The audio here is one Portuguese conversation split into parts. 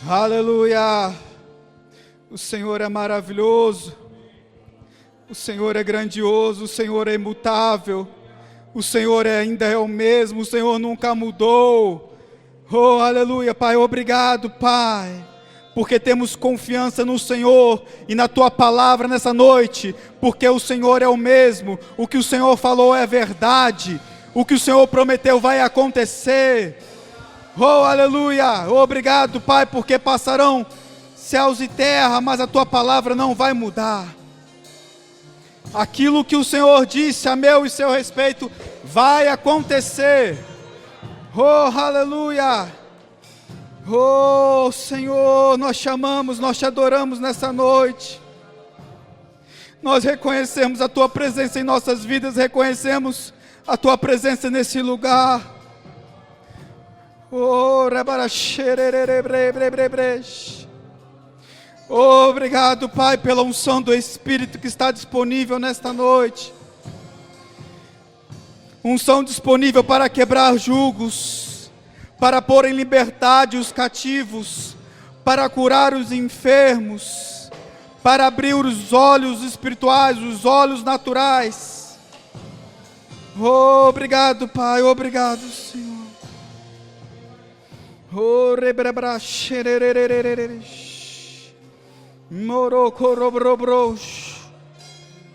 Aleluia! O Senhor é maravilhoso, o Senhor é grandioso, o Senhor é imutável, o Senhor ainda é o mesmo, o Senhor nunca mudou. Oh, aleluia, Pai, obrigado, Pai, porque temos confiança no Senhor e na Tua palavra nessa noite, porque o Senhor é o mesmo, o que o Senhor falou é verdade, o que o Senhor prometeu vai acontecer. Oh, aleluia, obrigado, Pai, porque passarão céus e terra, mas a Tua palavra não vai mudar. Aquilo que o Senhor disse a meu e seu respeito vai acontecer. Oh, aleluia. Oh, Senhor, nós te amamos, nós te adoramos nessa noite. Nós reconhecemos a Tua presença em nossas vidas, reconhecemos a Tua presença nesse lugar. Oh, obrigado, Pai, pela unção do Espírito que está disponível nesta noite. Unção disponível para quebrar julgos, para pôr em liberdade os cativos, para curar os enfermos, para abrir os olhos espirituais, os olhos naturais. Oh, obrigado, Pai, obrigado, Senhor. Oh,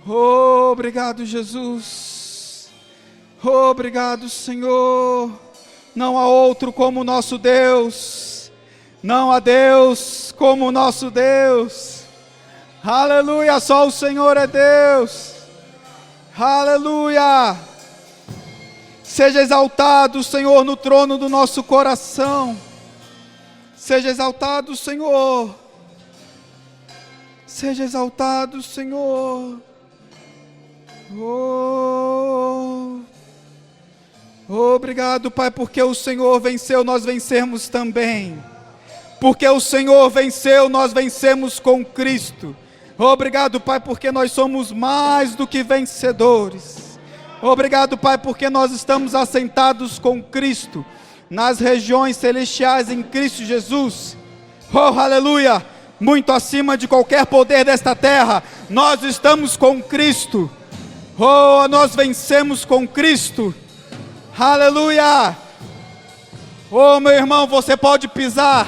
oh, obrigado, Jesus. Oh, obrigado, Senhor. Não há outro como o nosso Deus. Não há Deus como o nosso Deus. Aleluia, só o Senhor é Deus. Aleluia. Seja exaltado, Senhor, no trono do nosso coração. Seja exaltado, Senhor. Seja exaltado, Senhor. Oh. Obrigado, Pai, porque o Senhor venceu, nós vencemos também. Porque o Senhor venceu, nós vencemos com Cristo. Obrigado, Pai, porque nós somos mais do que vencedores. Obrigado, Pai, porque nós estamos assentados com Cristo nas regiões celestiais em Cristo Jesus. Oh, aleluia! Muito acima de qualquer poder desta terra, nós estamos com Cristo. Oh, nós vencemos com Cristo. Aleluia! Oh, meu irmão, você pode pisar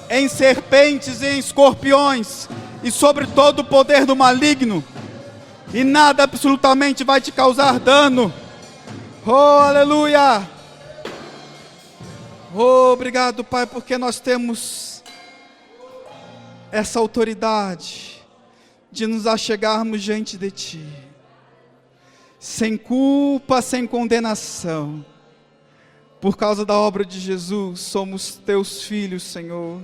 em serpentes e em escorpiões e sobre todo o poder do maligno, e nada absolutamente vai te causar dano. Oh, aleluia! Oh, obrigado, Pai, porque nós temos essa autoridade de nos achegarmos diante de Ti, sem culpa, sem condenação. Por causa da obra de Jesus, somos Teus filhos, Senhor.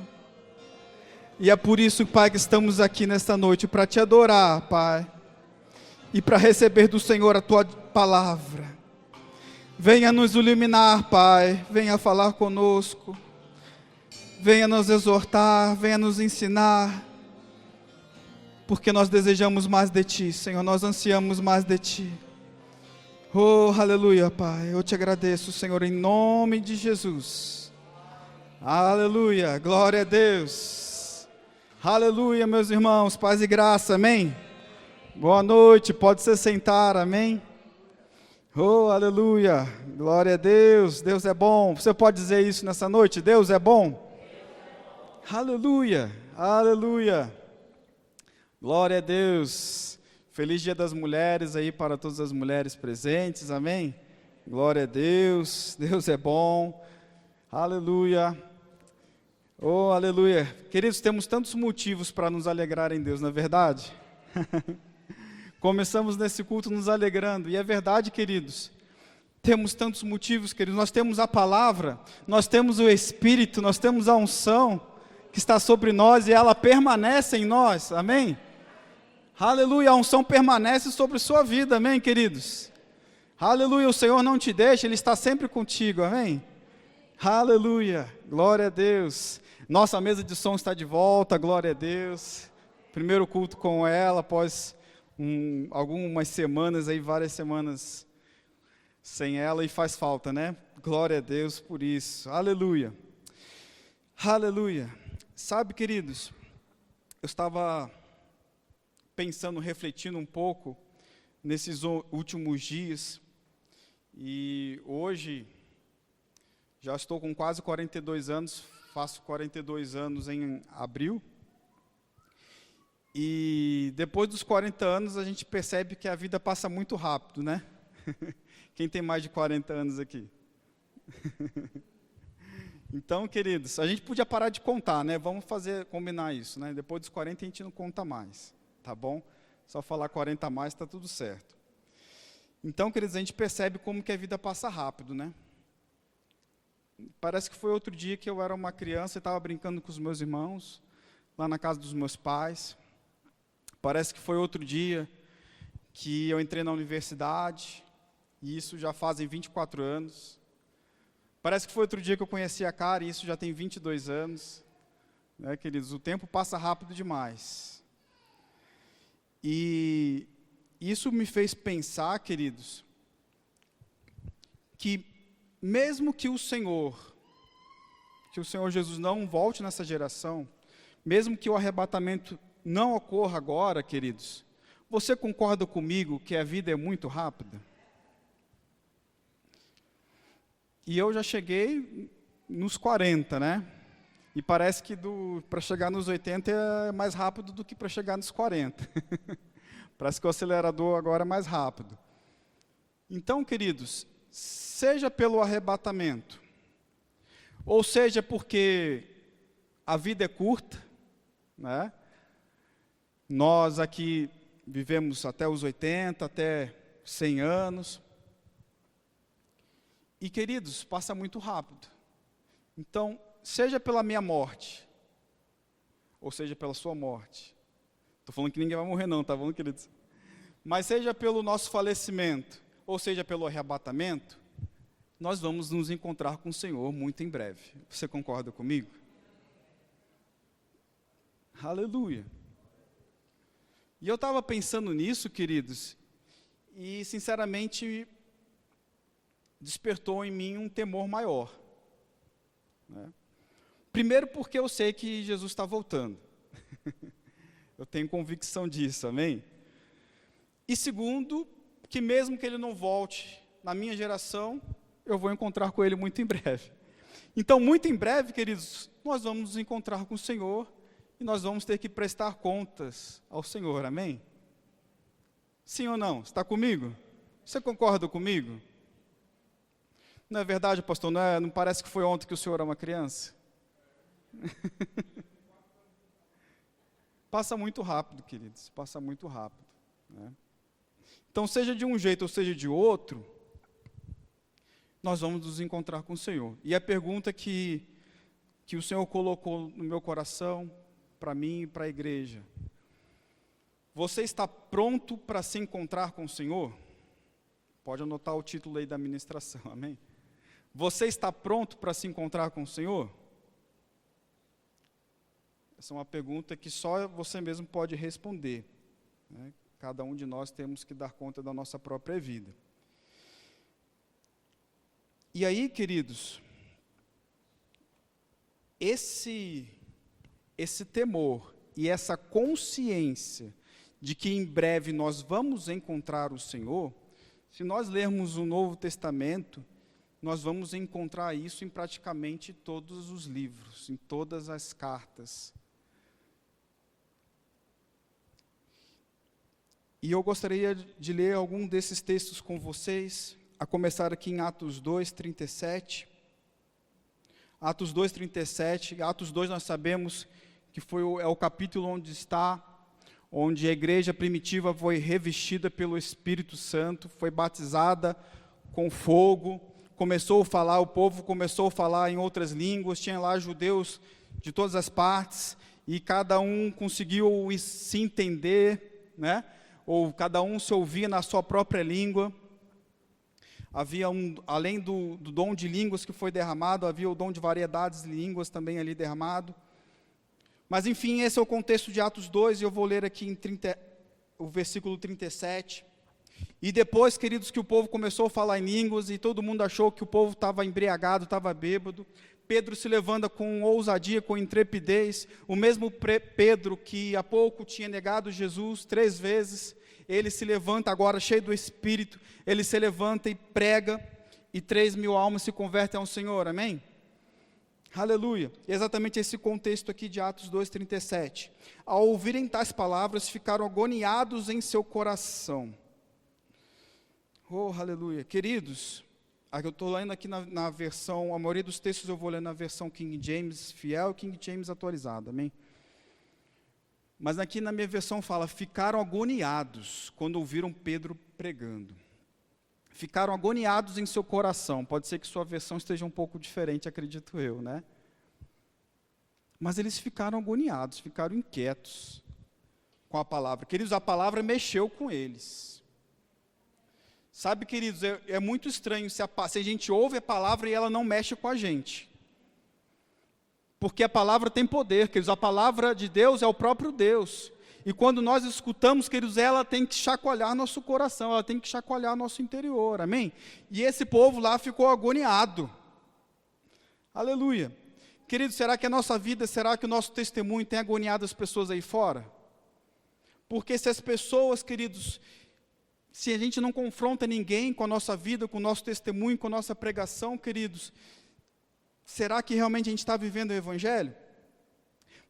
E é por isso, Pai, que estamos aqui nesta noite, para Te adorar, Pai, e para receber do Senhor a Tua palavra. Venha nos iluminar, Pai, venha falar conosco, venha nos exortar, venha nos ensinar, porque nós desejamos mais de Ti, Senhor, nós ansiamos mais de Ti. Oh, aleluia, Pai, eu Te agradeço, Senhor, em nome de Jesus. Aleluia, glória a Deus. Aleluia, meus irmãos, paz e graça, amém? Boa noite, pode se sentar, amém? Oh, aleluia, glória a Deus, Deus é bom. Você pode dizer isso nessa noite? Deus é bom? Aleluia, aleluia, glória a Deus. Feliz Dia das Mulheres aí para todas as mulheres presentes, amém? Glória a Deus, Deus é bom, aleluia. Oh, aleluia. Queridos, temos tantos motivos para nos alegrar em Deus, não é verdade? Começamos nesse culto nos alegrando, e é verdade, queridos, temos tantos motivos, queridos, nós temos a palavra, nós temos o Espírito, nós temos a unção que está sobre nós, e ela permanece em nós, amém? Aleluia, a unção permanece sobre sua vida, amém, queridos? Aleluia, o Senhor não te deixa, Ele está sempre contigo, amém? Aleluia, glória a Deus. Nossa mesa de som está de volta, glória a Deus. Primeiro culto com ela, após algumas semanas, aí, várias semanas sem ela, e faz falta, né? Glória a Deus por isso, aleluia. Aleluia. Sabe, queridos, eu estava pensando, refletindo um pouco nesses últimos dias, e hoje já estou com quase 42 anos, faço 42 anos em abril, e depois dos 40 anos a gente percebe que a vida passa muito rápido, né? Quem tem mais de 40 anos aqui? Então, queridos, a gente podia parar de contar, né? Vamos combinar isso, né? Depois dos 40 a gente não conta mais, tá bom? Só falar 40 a mais, está tudo certo. Então, queridos, a gente percebe como que a vida passa rápido, né? Parece que foi outro dia que eu era uma criança e estava brincando com os meus irmãos, lá na casa dos meus pais. Parece que foi outro dia que eu entrei na universidade, e isso já fazem 24 anos. Parece que foi outro dia que eu conheci a Karen, e isso já tem 22 anos. Né, queridos? O tempo passa rápido demais. E isso me fez pensar, queridos, que mesmo que o Senhor Jesus não volte nessa geração, mesmo que o arrebatamento não ocorra agora, queridos, você concorda comigo que a vida é muito rápida? E eu já cheguei nos 40, né? E parece que para chegar nos 80 é mais rápido do que para chegar nos 40. Parece que o acelerador agora é mais rápido. Então, queridos, seja pelo arrebatamento, ou seja porque a vida é curta, né? Nós aqui vivemos até os 80, até 100 anos. E, queridos, passa muito rápido. Então, seja pela minha morte, ou seja pela sua morte. Estou falando que ninguém vai morrer não, tá bom, queridos? Mas seja pelo nosso falecimento, ou seja pelo arrebatamento, nós vamos nos encontrar com o Senhor muito em breve. Você concorda comigo? Aleluia. E eu estava pensando nisso, queridos, e sinceramente despertou em mim um temor maior. Né? Primeiro porque eu sei que Jesus está voltando. Eu tenho convicção disso, amém? E segundo, que mesmo que ele não volte na minha geração, eu vou encontrar com ele muito em breve. Então, muito em breve, queridos, nós vamos nos encontrar com o Senhor e nós vamos ter que prestar contas ao Senhor, amém? Sim ou não? Está comigo? Você concorda comigo? Não é verdade, pastor? Não parece que foi ontem que o senhor era uma criança? Passa muito rápido, queridos, passa muito rápido. Né? Então, seja de um jeito ou seja de outro, nós vamos nos encontrar com o Senhor. E a pergunta que o Senhor colocou no meu coração, para mim e para a igreja: você está pronto para se encontrar com o Senhor? Pode anotar o título aí da ministração, amém? Você está pronto para se encontrar com o Senhor? Essa é uma pergunta que só você mesmo pode responder. Né? Cada um de nós temos que dar conta da nossa própria vida. E aí, queridos, esse temor e essa consciência de que em breve nós vamos encontrar o Senhor, se nós lermos o Novo Testamento, nós vamos encontrar isso em praticamente todos os livros, em todas as cartas. E eu gostaria de ler algum desses textos com vocês, a começar aqui em Atos 2, 37. Atos 2, 37. Atos 2 nós sabemos que é o capítulo onde a igreja primitiva foi revestida pelo Espírito Santo, foi batizada com fogo, o povo começou a falar em outras línguas, tinha lá judeus de todas as partes, e cada um conseguiu se entender, né? Ou cada um se ouvia na sua própria língua. Havia além do dom de línguas que foi derramado, havia o dom de variedades de línguas também ali derramado. Mas enfim, esse é o contexto de Atos 2, e eu vou ler aqui o versículo 37. E depois, queridos, que o povo começou a falar em línguas, e todo mundo achou que o povo estava embriagado, estava bêbado, Pedro se levanta com ousadia, com intrepidez, o mesmo Pedro que há pouco tinha negado Jesus 3 vezes, ele se levanta agora cheio do Espírito, ele se levanta e prega, e 3.000 almas se convertem ao Senhor, amém? Aleluia, exatamente esse contexto aqui de Atos 2,37, ao ouvirem tais palavras, ficaram agoniados em seu coração. Oh, aleluia, queridos, eu estou lendo aqui na versão, a maioria dos textos eu vou ler na versão King James fiel e King James atualizada, amém? Mas aqui na minha versão fala, ficaram agoniados quando ouviram Pedro pregando. Ficaram agoniados em seu coração. Pode ser que sua versão esteja um pouco diferente, acredito eu, né? Mas eles ficaram agoniados, ficaram inquietos com a palavra. Queridos, a palavra mexeu com eles. Sabe, queridos, é muito estranho se a gente ouve a palavra e ela não mexe com a gente. Porque a palavra tem poder, queridos, a palavra de Deus é o próprio Deus. E quando nós escutamos, queridos, ela tem que chacoalhar nosso coração, ela tem que chacoalhar nosso interior, amém? E esse povo lá ficou agoniado. Aleluia. Queridos, será que a nossa vida, será que o nosso testemunho tem agoniado as pessoas aí fora? Porque se as pessoas, queridos, se a gente não confronta ninguém com a nossa vida, com o nosso testemunho, com a nossa pregação, queridos, será que realmente a gente está vivendo o Evangelho?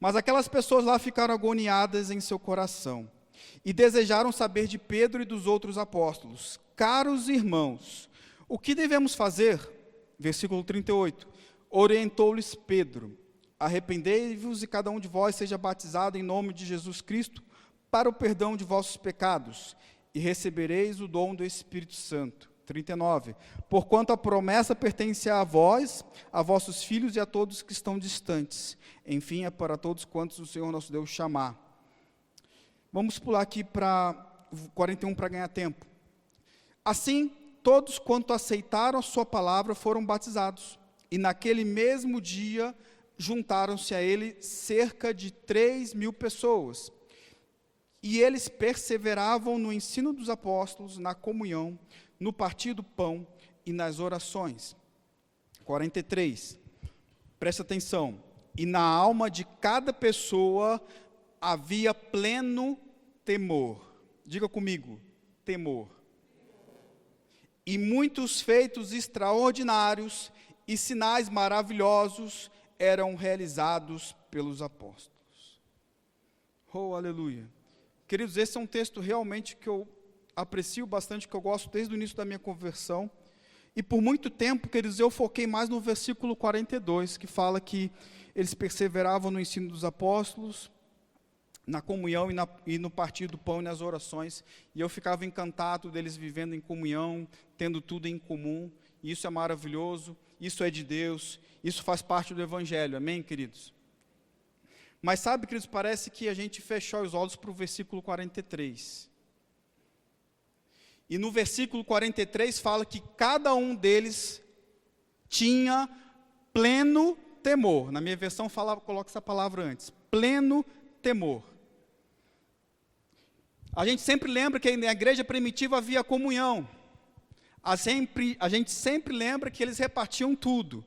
Mas aquelas pessoas lá ficaram agoniadas em seu coração e desejaram saber de Pedro e dos outros apóstolos. Caros irmãos, o que devemos fazer? Versículo 38. Orientou-lhes Pedro, arrependei-vos e cada um de vós seja batizado em nome de Jesus Cristo para o perdão de vossos pecados, e recebereis o dom do Espírito Santo. 39. Porquanto a promessa pertence a vós, a vossos filhos e a todos que estão distantes. Enfim, é para todos quantos o Senhor nosso Deus chamar. Vamos pular aqui para 41 para ganhar tempo. Assim, todos quanto aceitaram a sua palavra foram batizados. E naquele mesmo dia juntaram-se a ele cerca de 3.000 pessoas. E eles perseveravam no ensino dos apóstolos, na comunhão, no partir do pão e nas orações. 43. Presta atenção. E na alma de cada pessoa havia pleno temor. Diga comigo, temor. E muitos feitos extraordinários e sinais maravilhosos eram realizados pelos apóstolos. Oh, aleluia. Queridos, esse é um texto realmente que eu aprecio bastante, que eu gosto desde o início da minha conversão. E por muito tempo, queridos, eu foquei mais no versículo 42, que fala que eles perseveravam no ensino dos apóstolos, na comunhão e no partir do pão e nas orações. E eu ficava encantado deles vivendo em comunhão, tendo tudo em comum. E isso é maravilhoso, isso é de Deus, isso faz parte do Evangelho. Amém, queridos? Mas sabe, queridos, parece que a gente fechou os olhos para o versículo 43. E no versículo 43 fala que cada um deles tinha pleno temor. Na minha versão coloca essa palavra antes. Pleno temor. A gente sempre lembra que na igreja primitiva havia comunhão. A gente sempre lembra que eles repartiam tudo.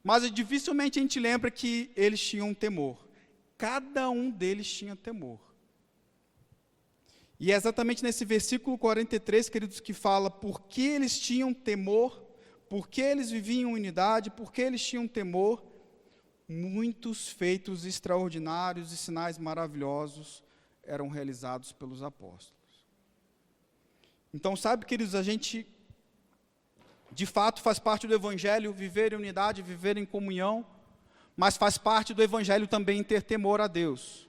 Mas dificilmente a gente lembra que eles tinham temor. Cada um deles tinha temor. E é exatamente nesse versículo 43, queridos, que fala por que eles tinham temor, por que eles viviam em unidade, por que eles tinham temor. Muitos feitos extraordinários e sinais maravilhosos eram realizados pelos apóstolos. Então, sabe, queridos, a gente, de fato, faz parte do Evangelho viver em unidade, viver em comunhão, mas faz parte do Evangelho também ter temor a Deus.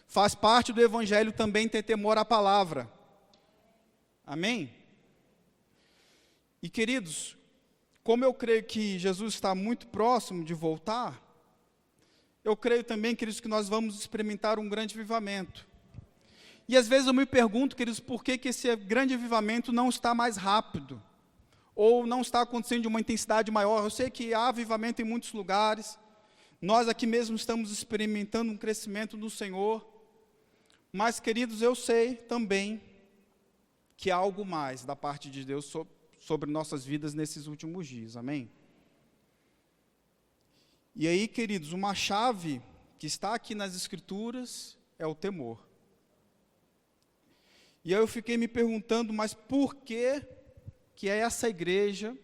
Faz parte do Evangelho também ter temor à palavra. Amém? E, queridos, como eu creio que Jesus está muito próximo de voltar, eu creio também, queridos, que nós vamos experimentar um grande avivamento. E às vezes eu me pergunto, queridos, por que esse grande avivamento não está mais rápido? Ou não está acontecendo de uma intensidade maior? Eu sei que há avivamento em muitos lugares. Nós aqui mesmo estamos experimentando um crescimento no Senhor. Mas, queridos, eu sei também que há algo mais da parte de Deus sobre nossas vidas nesses últimos dias. Amém? E aí, queridos, uma chave que está aqui nas Escrituras é o temor. E aí eu fiquei me perguntando, mas por que essa igreja,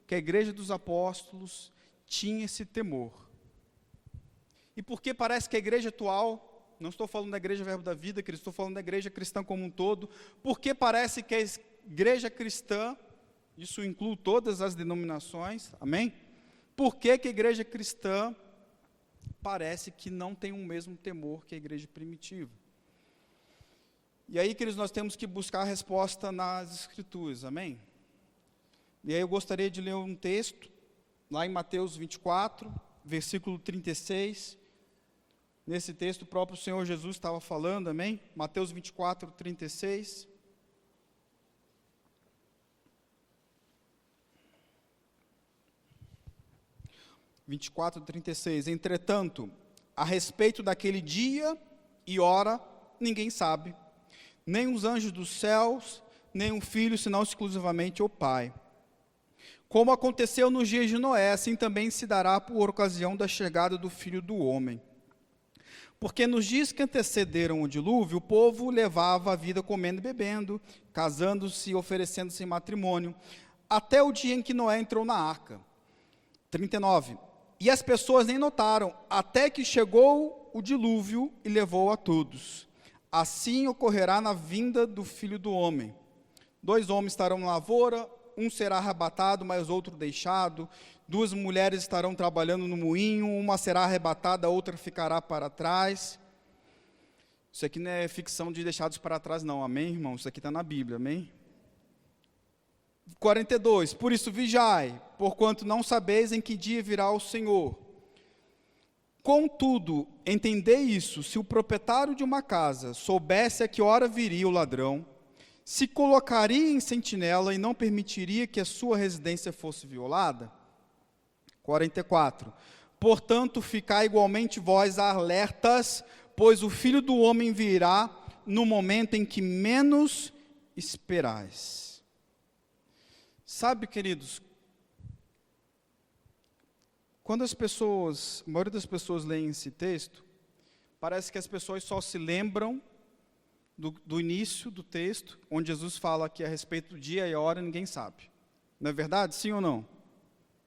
que a igreja dos apóstolos, tinha esse temor? E por que parece que a igreja atual, não estou falando da igreja Verbo da Vida, estou falando da igreja cristã como um todo, por que parece que a igreja cristã, isso inclui todas as denominações, amém? Por que a igreja cristã parece que não tem o mesmo temor que a igreja primitiva? E aí, queridos, nós temos que buscar a resposta nas Escrituras, amém? E aí eu gostaria de ler um texto, lá em Mateus 24, versículo 36. Nesse texto o próprio Senhor Jesus estava falando, amém? Mateus 24, 36. Entretanto, a respeito daquele dia e hora, ninguém sabe, nem os anjos dos céus, nem o Filho, senão exclusivamente o Pai. Como aconteceu nos dias de Noé, assim também se dará por ocasião da chegada do Filho do Homem. Porque nos dias que antecederam o dilúvio, o povo levava a vida comendo e bebendo, casando-se e oferecendo-se em matrimônio, até o dia em que Noé entrou na arca. 39. E as pessoas nem notaram, até que chegou o dilúvio e levou a todos. Assim ocorrerá na vinda do Filho do Homem. 2 homens estarão na lavoura, um será arrebatado, mas outro deixado. 2 mulheres estarão trabalhando no moinho, uma será arrebatada, a outra ficará para trás. Isso aqui não é ficção de deixados para trás não, amém, irmão? Isso aqui está na Bíblia, amém? 42, por isso vigiai, porquanto não sabeis em que dia virá o Senhor. Contudo, entendei isso, se o proprietário de uma casa soubesse a que hora viria o ladrão, se colocaria em sentinela e não permitiria que a sua residência fosse violada? 44, portanto, ficai igualmente vós alertas, pois o Filho do Homem virá no momento em que menos esperais. Sabe, queridos, quando a maioria das pessoas leem esse texto, parece que as pessoas só se lembram do início do texto, onde Jesus fala que a respeito do dia e a hora ninguém sabe. Não é verdade? Sim ou não?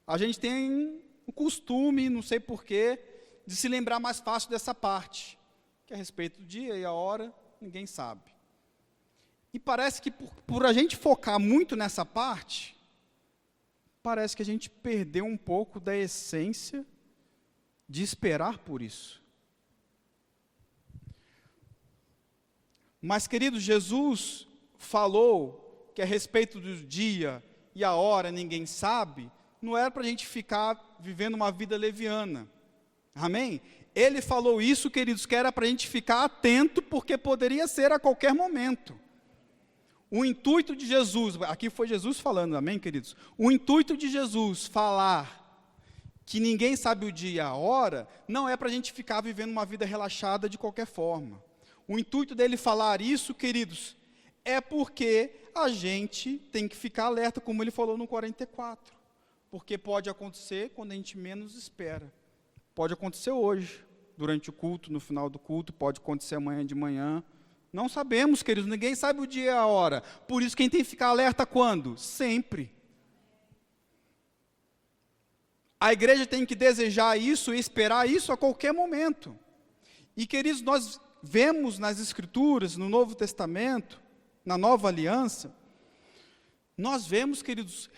A gente tem o costume, não sei porquê, de se lembrar mais fácil dessa parte, que a respeito do dia e a hora ninguém sabe. E parece que por a gente focar muito nessa parte, parece que a gente perdeu um pouco da essência de esperar por isso. Mas, querido, Jesus falou que a respeito do dia e a hora ninguém sabe, não era para a gente ficar vivendo uma vida leviana, amém? Ele falou isso, queridos, que era para a gente ficar atento, porque poderia ser a qualquer momento. O intuito de Jesus, aqui foi Jesus falando, amém, queridos? O intuito de Jesus falar que ninguém sabe o dia e a hora, não é para a gente ficar vivendo uma vida relaxada de qualquer forma. O intuito dele falar isso, queridos, é porque a gente tem que ficar alerta, como ele falou no 44. Porque pode acontecer quando a gente menos espera. Pode acontecer hoje, durante o culto, no final do culto, pode acontecer amanhã de manhã. Não sabemos, queridos, ninguém sabe o dia e a hora. Por isso, quem tem que ficar alerta quando? Sempre. A igreja tem que desejar isso e esperar isso a qualquer momento. E, queridos, nós vemos nas Escrituras, no Novo Testamento, na Nova Aliança, nós vemos, queridos,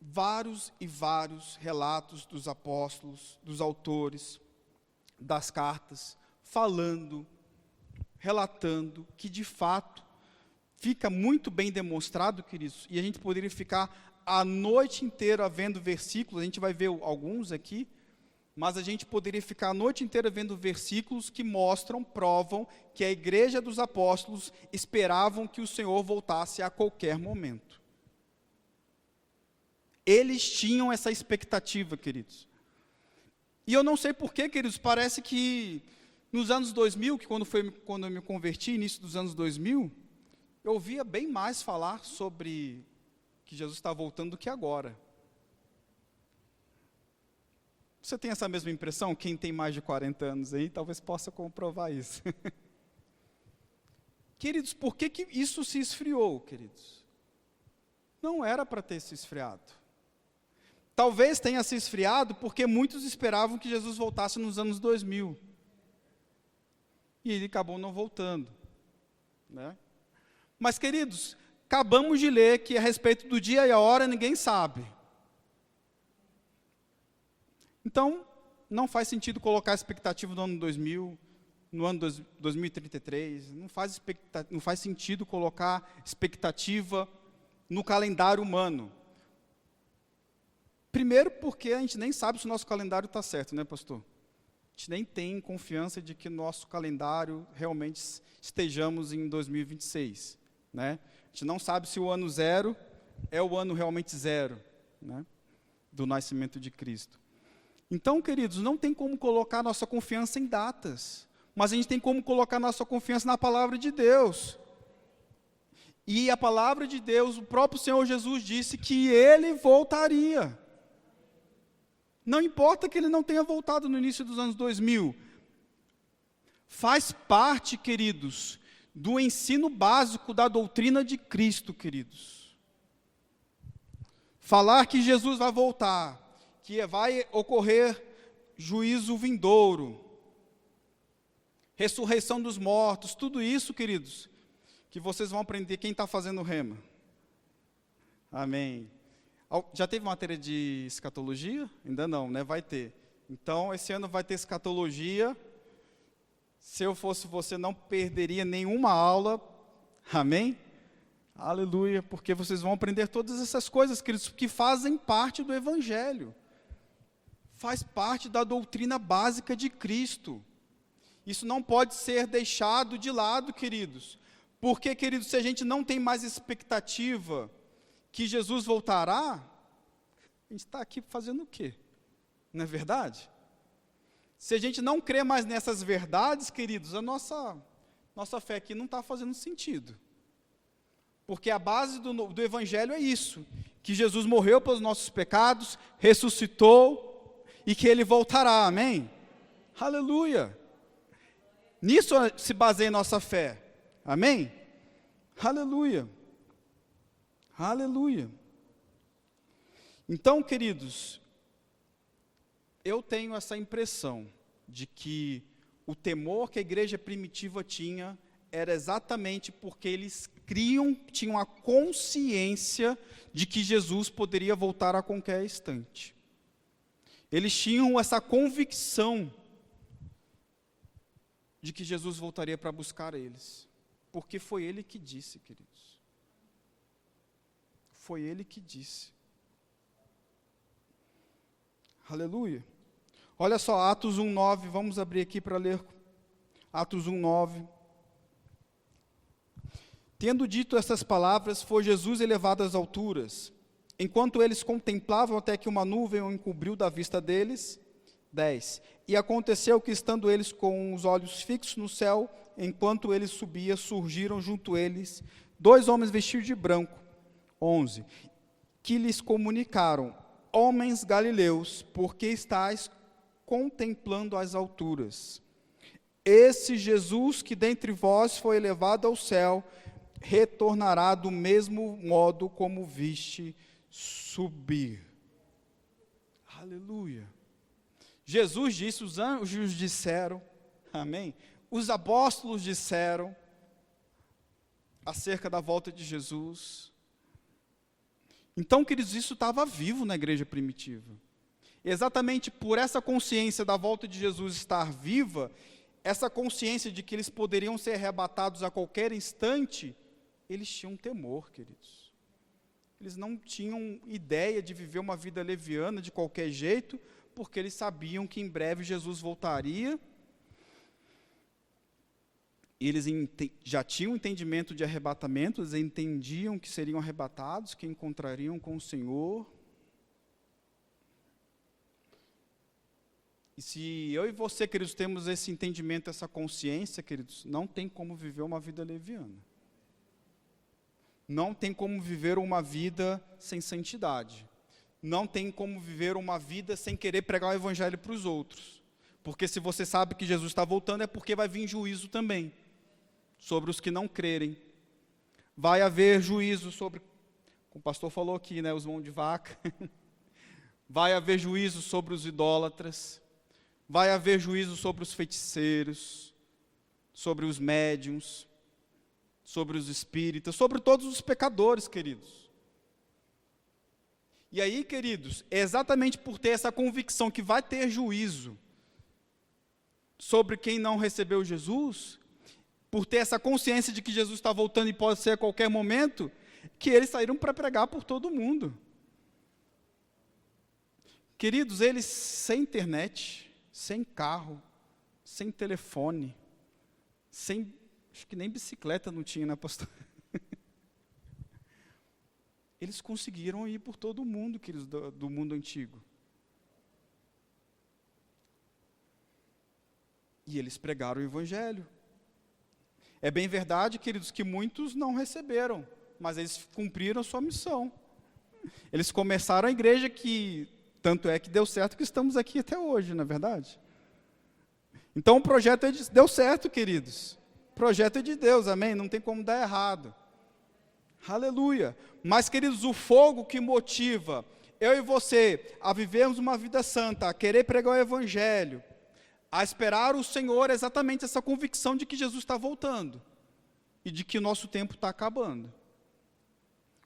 vários e vários relatos dos apóstolos, dos autores, das cartas, falando, relatando, que de fato, fica muito bem demonstrado, queridos, e a gente poderia ficar a noite inteira vendo versículos, a gente vai ver alguns aqui, mas a gente poderia ficar a noite inteira vendo versículos que mostram, provam, que a igreja dos apóstolos esperavam que o Senhor voltasse a qualquer momento. Eles tinham essa expectativa, queridos. E eu não sei porquê, queridos, parece que nos anos 2000, que quando eu me converti, início dos anos 2000, eu ouvia bem mais falar sobre que Jesus está voltando do que agora. Você tem essa mesma impressão? Quem tem mais de 40 anos aí, talvez possa comprovar isso. Queridos, por que isso se esfriou, queridos? Não era para ter se esfriado. Talvez tenha se esfriado porque muitos esperavam que Jesus voltasse nos anos 2000. E ele acabou não voltando, né? Mas, queridos, acabamos de ler que a respeito do dia e a hora ninguém sabe. Então, não faz sentido colocar a expectativa no ano 2000, no ano 2033, não faz sentido colocar expectativa no calendário humano. Primeiro porque a gente nem sabe se o nosso calendário está certo, né, pastor? A gente nem tem confiança de que nosso calendário realmente estejamos em 2026, né? A gente não sabe se o ano zero é o ano realmente zero, né, do nascimento de Cristo. Então, queridos, não tem como colocar nossa confiança em datas, mas a gente tem como colocar nossa confiança na palavra de Deus. E a palavra de Deus, o próprio Senhor Jesus disse que Ele voltaria. Não importa que Ele não tenha voltado no início dos anos 2000. Faz parte, queridos, do ensino básico da doutrina de Cristo, queridos. Falar que Jesus vai voltar, que vai ocorrer juízo vindouro, ressurreição dos mortos, tudo isso, queridos, que vocês vão aprender quem está fazendo rema. Amém. Já teve matéria de escatologia? Ainda não, né? Vai ter. Então, esse ano vai ter escatologia. Se eu fosse você, não perderia nenhuma aula. Amém? Aleluia, porque vocês vão aprender todas essas coisas, queridos, que fazem parte do Evangelho. Faz parte da doutrina básica de Cristo. Isso não pode ser deixado de lado, queridos. Porque, queridos, se a gente não tem mais expectativa que Jesus voltará, a gente está aqui fazendo o quê? Não é verdade? Se a gente não crê mais nessas verdades, queridos, a nossa fé aqui não está fazendo sentido. Porque a base do Evangelho é isso, que Jesus morreu pelos nossos pecados, ressuscitou e que Ele voltará, amém? Aleluia! Nisso se baseia a nossa fé, amém? Aleluia! Aleluia! Então, queridos, eu tenho essa impressão de que o temor que a igreja primitiva tinha era exatamente porque eles tinham a consciência de que Jesus poderia voltar a qualquer instante. Eles tinham essa convicção de que Jesus voltaria para buscar eles, porque foi Ele que disse, queridos. Foi Ele que disse. Aleluia. Olha só, Atos 1:9, vamos abrir aqui para ler. Atos 1:9. Tendo dito essas palavras, foi Jesus elevado às alturas, enquanto eles contemplavam até que uma nuvem o encobriu da vista deles. 10. E aconteceu que, estando eles com os olhos fixos no céu, enquanto ele subia, surgiram junto a eles 2 homens vestidos de branco. 11. Que lhes comunicaram: homens galileus, por que estáis contemplando as alturas? Esse Jesus que dentre vós foi elevado ao céu, retornará do mesmo modo como viste subir. Aleluia. Jesus disse, os anjos disseram, amém? Os apóstolos disseram acerca da volta de Jesus. Então, queridos, isso estava vivo na igreja primitiva. Exatamente por essa consciência da volta de Jesus estar viva, essa consciência de que eles poderiam ser arrebatados a qualquer instante, eles tinham temor, queridos. Eles não tinham ideia de viver uma vida leviana de qualquer jeito, porque eles sabiam que em breve Jesus voltaria. Eles já tinham entendimento de arrebatamento, eles entendiam que seriam arrebatados, que encontrariam com o Senhor. E se eu e você, queridos, temos esse entendimento, essa consciência, queridos, não tem como viver uma vida leviana. Não tem como viver uma vida sem santidade. não tem como viver uma vida sem querer pregar o evangelho para os outros. Porque se você sabe que Jesus está voltando, é porque vai vir juízo também sobre os que não crerem. Vai haver juízo sobre, como o pastor falou aqui, né, os mãos de vaca. Vai haver juízo sobre os idólatras. Vai haver juízo sobre os feiticeiros, sobre os médiuns, sobre os espíritas, sobre todos os pecadores, queridos. E aí, queridos, é exatamente por ter essa convicção que vai ter juízo sobre quem não recebeu Jesus, por ter essa consciência de que Jesus está voltando e pode ser a qualquer momento, que eles saíram para pregar por todo mundo. Queridos, eles sem internet, sem carro, sem telefone, sem, acho que nem bicicleta não tinha, né, pastor? Eles conseguiram ir por todo mundo, queridos, do mundo antigo. E eles pregaram o evangelho. É bem verdade, queridos, que muitos não receberam, mas eles cumpriram a sua missão. Eles começaram a igreja que, tanto é que deu certo que estamos aqui até hoje, não é verdade? Então o projeto deu certo, queridos. O projeto é de Deus, amém? Não tem como dar errado. Aleluia. Mas, queridos, o fogo que motiva eu e você a vivermos uma vida santa, a querer pregar o evangelho, a esperar o Senhor, é exatamente essa convicção de que Jesus está voltando e de que o nosso tempo está acabando.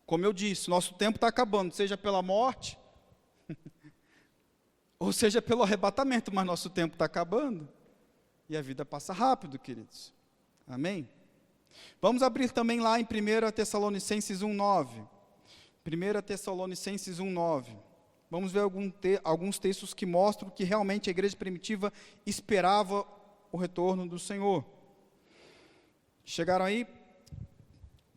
Como eu disse, nosso tempo está acabando, seja pela morte, ou seja pelo arrebatamento, mas nosso tempo está acabando e a vida passa rápido, queridos. Amém? Vamos abrir também lá em 1 Tessalonicenses 1:9. 1 Tessalonicenses 1:9. Vamos ver alguns textos que mostram que realmente a igreja primitiva esperava o retorno do Senhor. Chegaram aí?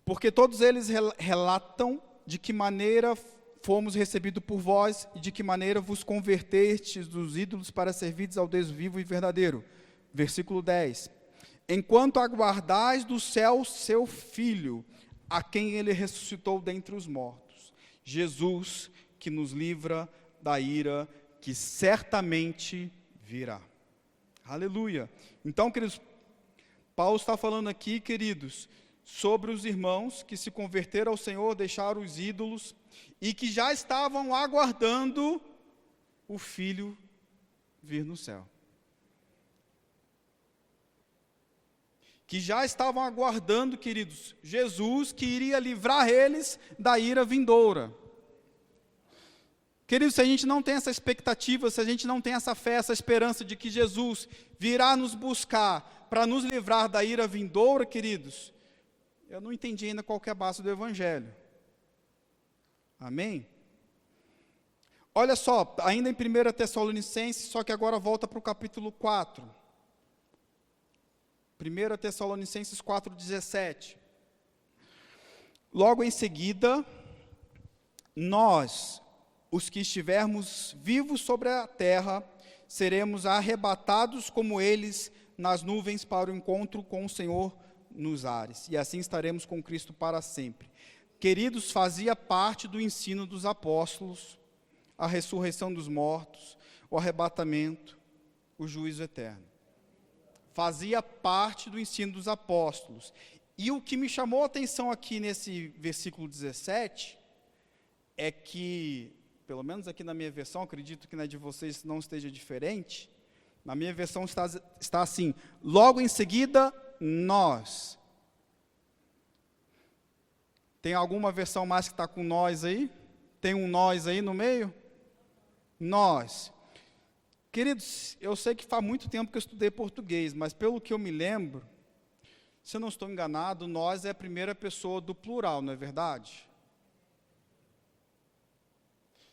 Porque todos eles relatam de que maneira fomos recebidos por vós e de que maneira vos convertestes dos ídolos para servirdes ao Deus vivo e verdadeiro. Versículo 10. Enquanto aguardais do céu seu Filho, a quem ele ressuscitou dentre os mortos, Jesus, que nos livra da ira que certamente virá. Aleluia. Então, queridos, Paulo está falando aqui, queridos, sobre os irmãos que se converteram ao Senhor, deixaram os ídolos e que já estavam aguardando o Filho vir no céu. Que já estavam aguardando, queridos, Jesus que iria livrar eles da ira vindoura. Queridos, se a gente não tem essa expectativa, se a gente não tem essa fé, essa esperança de que Jesus virá nos buscar para nos livrar da ira vindoura, queridos, eu não entendi ainda qual que é a base do Evangelho. Amém? Olha só, ainda em 1 Tessalonicenses, só que agora volta para o capítulo 4. 1 Tessalonicenses 4:17. Logo em seguida, nós, os que estivermos vivos sobre a terra, seremos arrebatados como eles nas nuvens para o encontro com o Senhor nos ares, e assim estaremos com Cristo para sempre. Queridos, fazia parte do ensino dos apóstolos a ressurreição dos mortos, o arrebatamento, o juízo eterno. Fazia parte do ensino dos apóstolos. E o que me chamou a atenção aqui nesse versículo 17, é que, pelo menos aqui na minha versão, acredito que na de vocês não esteja diferente, na minha versão está assim: logo em seguida, nós. Tem alguma versão mais que está com nós aí? Tem um nós aí no meio? Nós. Queridos, eu sei que faz muito tempo que eu estudei português, mas pelo que eu me lembro, se eu não estou enganado, nós é a primeira pessoa do plural, não é verdade?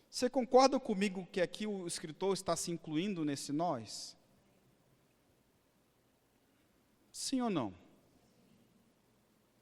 Você concorda comigo que aqui o escritor está se incluindo nesse nós? Sim ou não?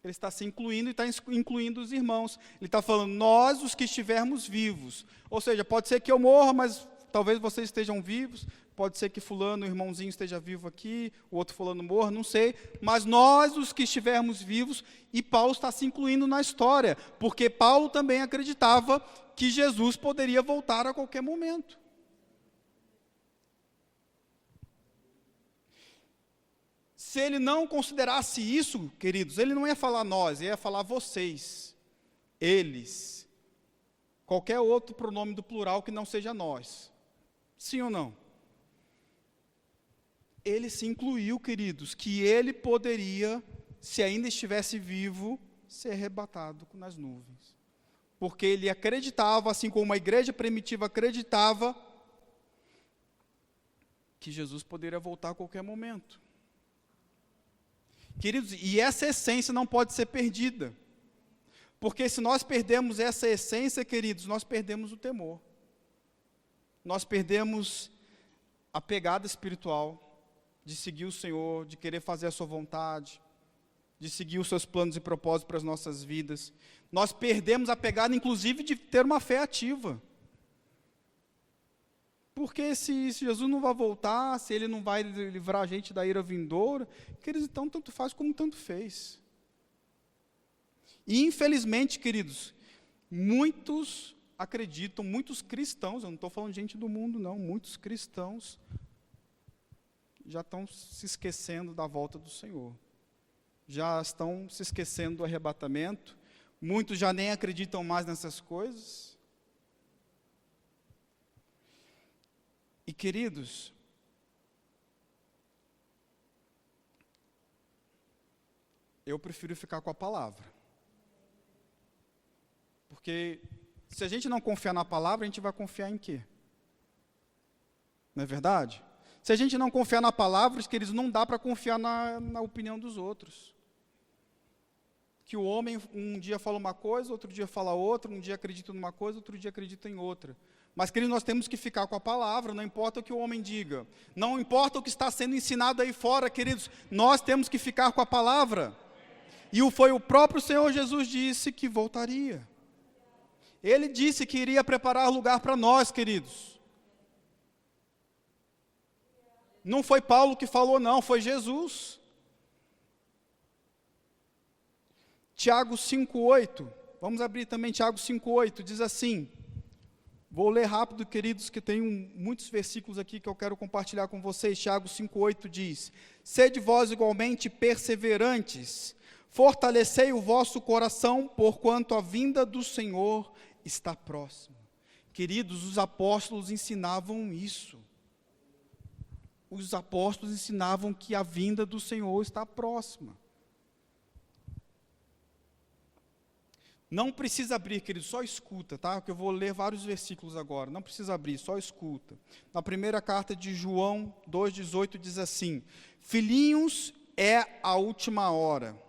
Ele está se incluindo e está incluindo os irmãos. Ele está falando, nós os que estivermos vivos. Ou seja, pode ser que eu morra, mas talvez vocês estejam vivos. pode ser que fulano, o irmãozinho, esteja vivo aqui, o outro fulano morra, não sei, mas nós, os que estivermos vivos, e Paulo está se incluindo na história, porque Paulo também acreditava que Jesus poderia voltar a qualquer momento. Se ele não considerasse isso, queridos, ele não ia falar nós, ele ia falar vocês, eles, qualquer outro pronome do plural que não seja nós. Sim ou não? Ele se incluiu, queridos, que ele poderia, se ainda estivesse vivo, ser arrebatado nas nuvens. Porque ele acreditava, assim como a igreja primitiva acreditava, que Jesus poderia voltar a qualquer momento. Queridos, e essa essência não pode ser perdida. Porque se nós perdemos essa essência, queridos, nós perdemos o temor. Nós perdemos a pegada espiritual de seguir o Senhor, de querer fazer a sua vontade, de seguir os seus planos e propósitos para as nossas vidas. Nós perdemos a pegada, inclusive, de ter uma fé ativa. Porque se Jesus não vai voltar, se Ele não vai livrar a gente da ira vindoura, queridos, então tanto faz como tanto fez. E infelizmente, queridos, muitos acreditam, muitos cristãos, eu não estou falando de gente do mundo não, muitos cristãos já estão se esquecendo da volta do Senhor. Já estão se esquecendo do arrebatamento, muitos já nem acreditam mais nessas coisas. E queridos, eu prefiro ficar com a palavra. Porque se a gente não confiar na palavra, a gente vai confiar em quê? Não é verdade? Se a gente não confiar na palavra, queridos, não dá para confiar na opinião dos outros. Que o homem um dia fala uma coisa, outro dia fala outra, um dia acredita numa coisa, outro dia acredita em outra. Mas, queridos, nós temos que ficar com a palavra, não importa o que o homem diga, não importa o que está sendo ensinado aí fora, queridos, nós temos que ficar com a palavra. E foi o próprio Senhor Jesus disse que voltaria. Ele disse que iria preparar lugar para nós, queridos. Não foi Paulo que falou, não, foi Jesus. Tiago 5,8, vamos abrir também Tiago 5,8, diz assim, vou ler rápido, queridos, que tem muitos versículos aqui que eu quero compartilhar com vocês. Tiago 5,8 diz, sede vós igualmente perseverantes, fortalecei o vosso coração, porquanto a vinda do Senhor está próxima. Queridos, os apóstolos ensinavam isso. Os apóstolos ensinavam que a vinda do Senhor está próxima. Não precisa abrir, querido, só escuta, tá? Porque eu vou ler vários versículos agora. Não precisa abrir, só escuta. Na primeira carta de João 2,18 diz assim, filhinhos, é a última hora.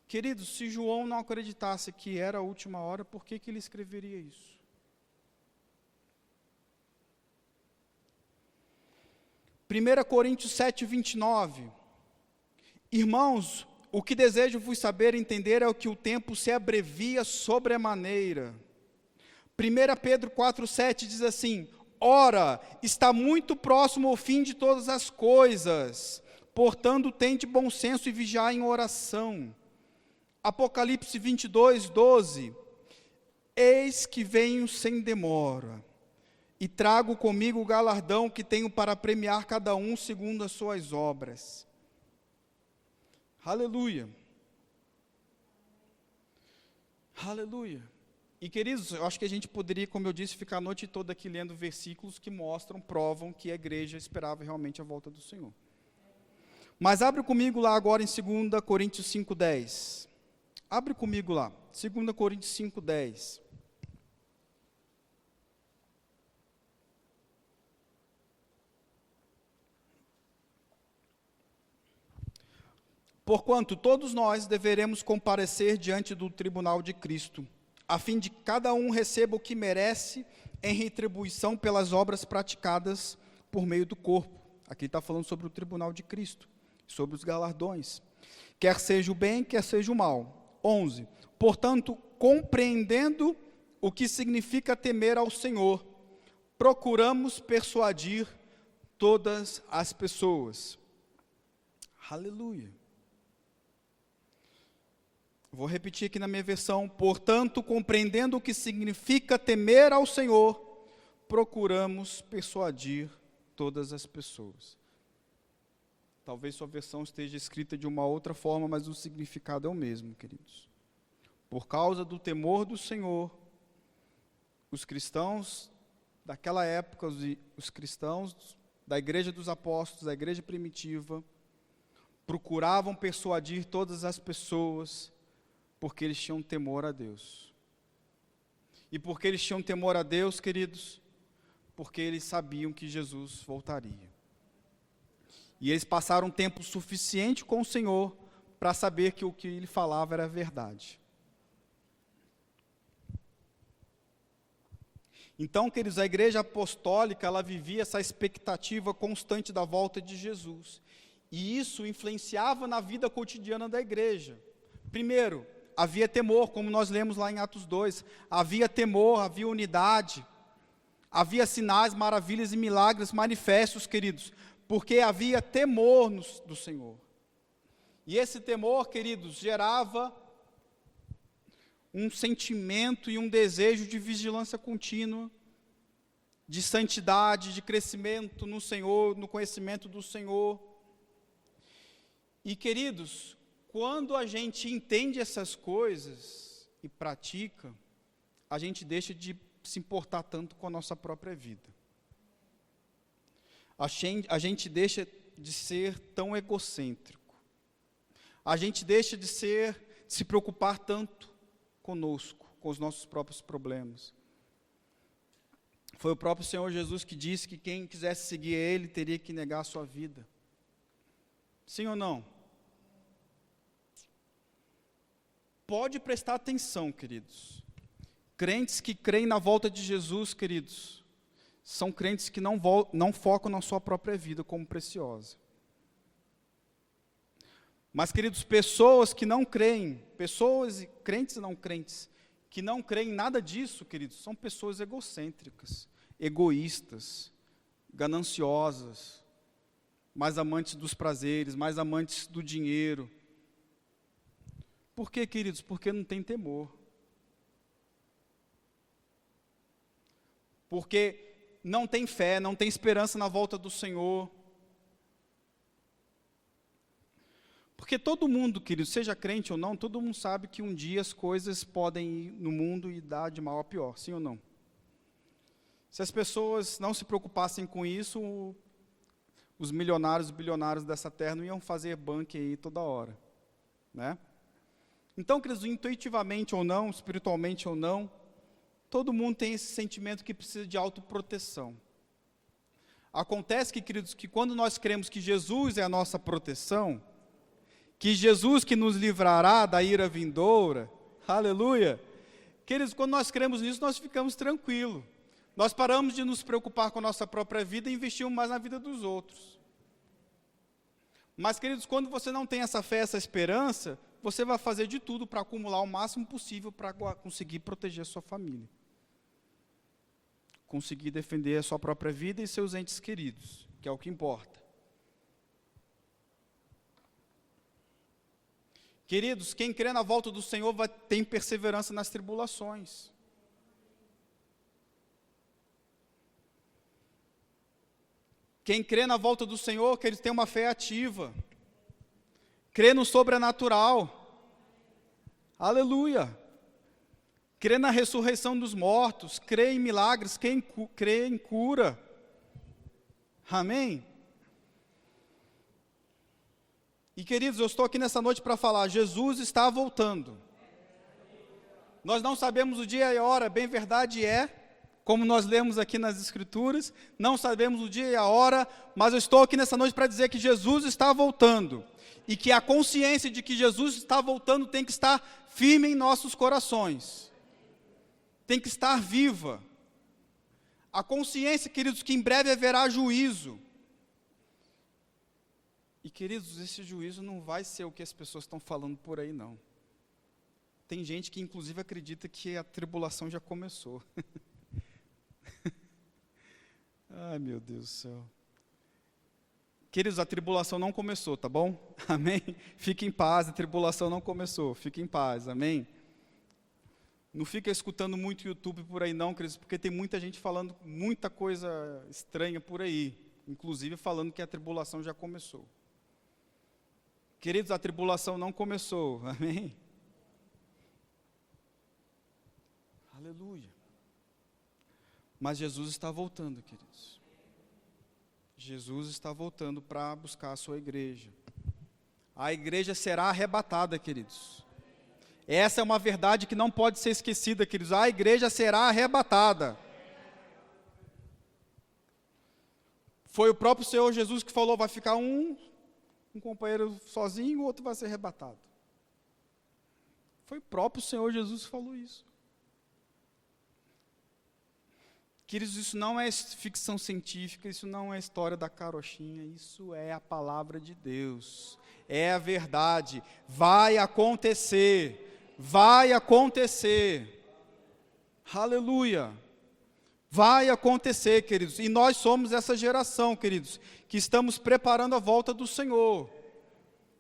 Queridos, se João não acreditasse que era a última hora, por que ele escreveria isso? Primeira Coríntios 7,29. Irmãos, o que desejo vos saber e entender é o que o tempo se abrevia sobremaneira. 1 Pedro 4,7 diz assim, ora, está muito próximo o fim de todas as coisas, portanto, tende bom senso e vigiai em oração. Apocalipse 22:12, eis que venho sem demora, e trago comigo o galardão que tenho para premiar cada um segundo as suas obras. Aleluia. Aleluia. E queridos, eu acho que a gente poderia, como eu disse, ficar a noite toda aqui lendo versículos que mostram, provam que a igreja esperava realmente a volta do Senhor. Mas abre comigo lá agora em 2 Coríntios 5:10. Abre comigo lá, 2 Coríntios 5:10. Porquanto todos nós deveremos comparecer diante do tribunal de Cristo, a fim de que cada um receba o que merece em retribuição pelas obras praticadas por meio do corpo. Aqui está falando sobre o tribunal de Cristo, sobre os galardões. Quer seja o bem, quer seja o mal. 11. Portanto, compreendendo o que significa temer ao Senhor, procuramos persuadir todas as pessoas. Aleluia. Vou repetir aqui na minha versão. Portanto, compreendendo o que significa temer ao Senhor, procuramos persuadir todas as pessoas. Talvez sua versão esteja escrita de uma outra forma, mas o significado é o mesmo, queridos. Por causa do temor do Senhor, os cristãos daquela época, os cristãos da igreja dos apóstolos, da igreja primitiva, procuravam persuadir todas as pessoas, porque eles tinham temor a Deus. E porque eles tinham temor a Deus, queridos, porque eles sabiam que Jesus voltaria. E eles passaram um tempo suficiente com o Senhor para saber que o que ele falava era verdade. Então, queridos, a igreja apostólica, ela vivia essa expectativa constante da volta de Jesus. E isso influenciava na vida cotidiana da igreja. Primeiro, havia temor, como nós lemos lá em Atos 2. Havia temor, havia unidade. Havia sinais, maravilhas e milagres manifestos, queridos, porque havia temor do Senhor. E esse temor, queridos, gerava um sentimento e um desejo de vigilância contínua, de santidade, de crescimento no Senhor, no conhecimento do Senhor. E, queridos, quando a gente entende essas coisas e pratica, a gente deixa de se importar tanto com a nossa própria vida. A gente deixa de ser tão egocêntrico. A gente deixa de se preocupar tanto conosco, com os nossos próprios problemas. Foi o próprio Senhor Jesus que disse que quem quisesse seguir Ele teria que negar a sua vida. Sim ou não? Pode prestar atenção, queridos. Crentes que creem na volta de Jesus, queridos, são crentes que não focam na sua própria vida como preciosa. Mas, queridos, pessoas que não creem, crentes e não crentes, que não creem em nada disso, queridos, são pessoas egocêntricas, egoístas, gananciosas, mais amantes dos prazeres, mais amantes do dinheiro. Por quê, queridos? Porque não tem temor. Porque não tem fé, não tem esperança na volta do Senhor. Porque todo mundo, querido, seja crente ou não, todo mundo sabe que um dia as coisas podem ir no mundo e dar de mal a pior, sim ou não? Se as pessoas não se preocupassem com isso, os milionários e bilionários dessa terra não iam fazer banque aí toda hora, né? Então, queridos, intuitivamente ou não, espiritualmente ou não, todo mundo tem esse sentimento que precisa de autoproteção. Acontece que, queridos, que quando nós cremos que Jesus é a nossa proteção, que Jesus que nos livrará da ira vindoura, aleluia, queridos, quando nós cremos nisso, nós ficamos tranquilos. Nós paramos de nos preocupar com a nossa própria vida e investimos mais na vida dos outros. Mas, queridos, quando você não tem essa fé, essa esperança, você vai fazer de tudo para acumular o máximo possível para conseguir proteger a sua família. Conseguir defender a sua própria vida e seus entes queridos, que é o que importa. Queridos, quem crê na volta do Senhor vai ter perseverança nas tribulações. Quem crê na volta do Senhor, que eles têm uma fé ativa. Crê no sobrenatural. Aleluia. Crê na ressurreição dos mortos. Crê em milagres. Crê em cura. Amém? E, queridos, eu estou aqui nessa noite para falar, Jesus está voltando. Nós não sabemos o dia e a hora, bem verdade é, como nós lemos aqui nas Escrituras, não sabemos o dia e a hora, mas eu estou aqui nessa noite para dizer que Jesus está voltando. E que a consciência de que Jesus está voltando tem que estar firme em nossos corações. Tem que estar viva. A consciência, queridos, que em breve haverá juízo. E, queridos, esse juízo não vai ser o que as pessoas estão falando por aí, não. Tem gente que, inclusive, acredita que a tribulação já começou. Ai, meu Deus do céu. Queridos, a tribulação não começou, tá bom? Amém? Fique em paz, a tribulação não começou. Fique em paz, amém? Não fica escutando muito YouTube por aí não, queridos, porque tem muita gente falando muita coisa estranha por aí, inclusive falando que a tribulação já começou. Queridos, a tribulação não começou, amém? Aleluia. Mas Jesus está voltando, queridos. Jesus está voltando para buscar a sua igreja. A igreja será arrebatada, queridos. Essa é uma verdade que não pode ser esquecida, queridos. A igreja será arrebatada. Foi o próprio Senhor Jesus que falou, vai ficar um companheiro sozinho, o outro vai ser arrebatado. Foi o próprio Senhor Jesus que falou isso. Queridos, isso não é ficção científica, isso não é história da carochinha, isso é a palavra de Deus, é a verdade, vai acontecer, aleluia, vai acontecer, queridos, e nós somos essa geração, queridos, que estamos preparando a volta do Senhor,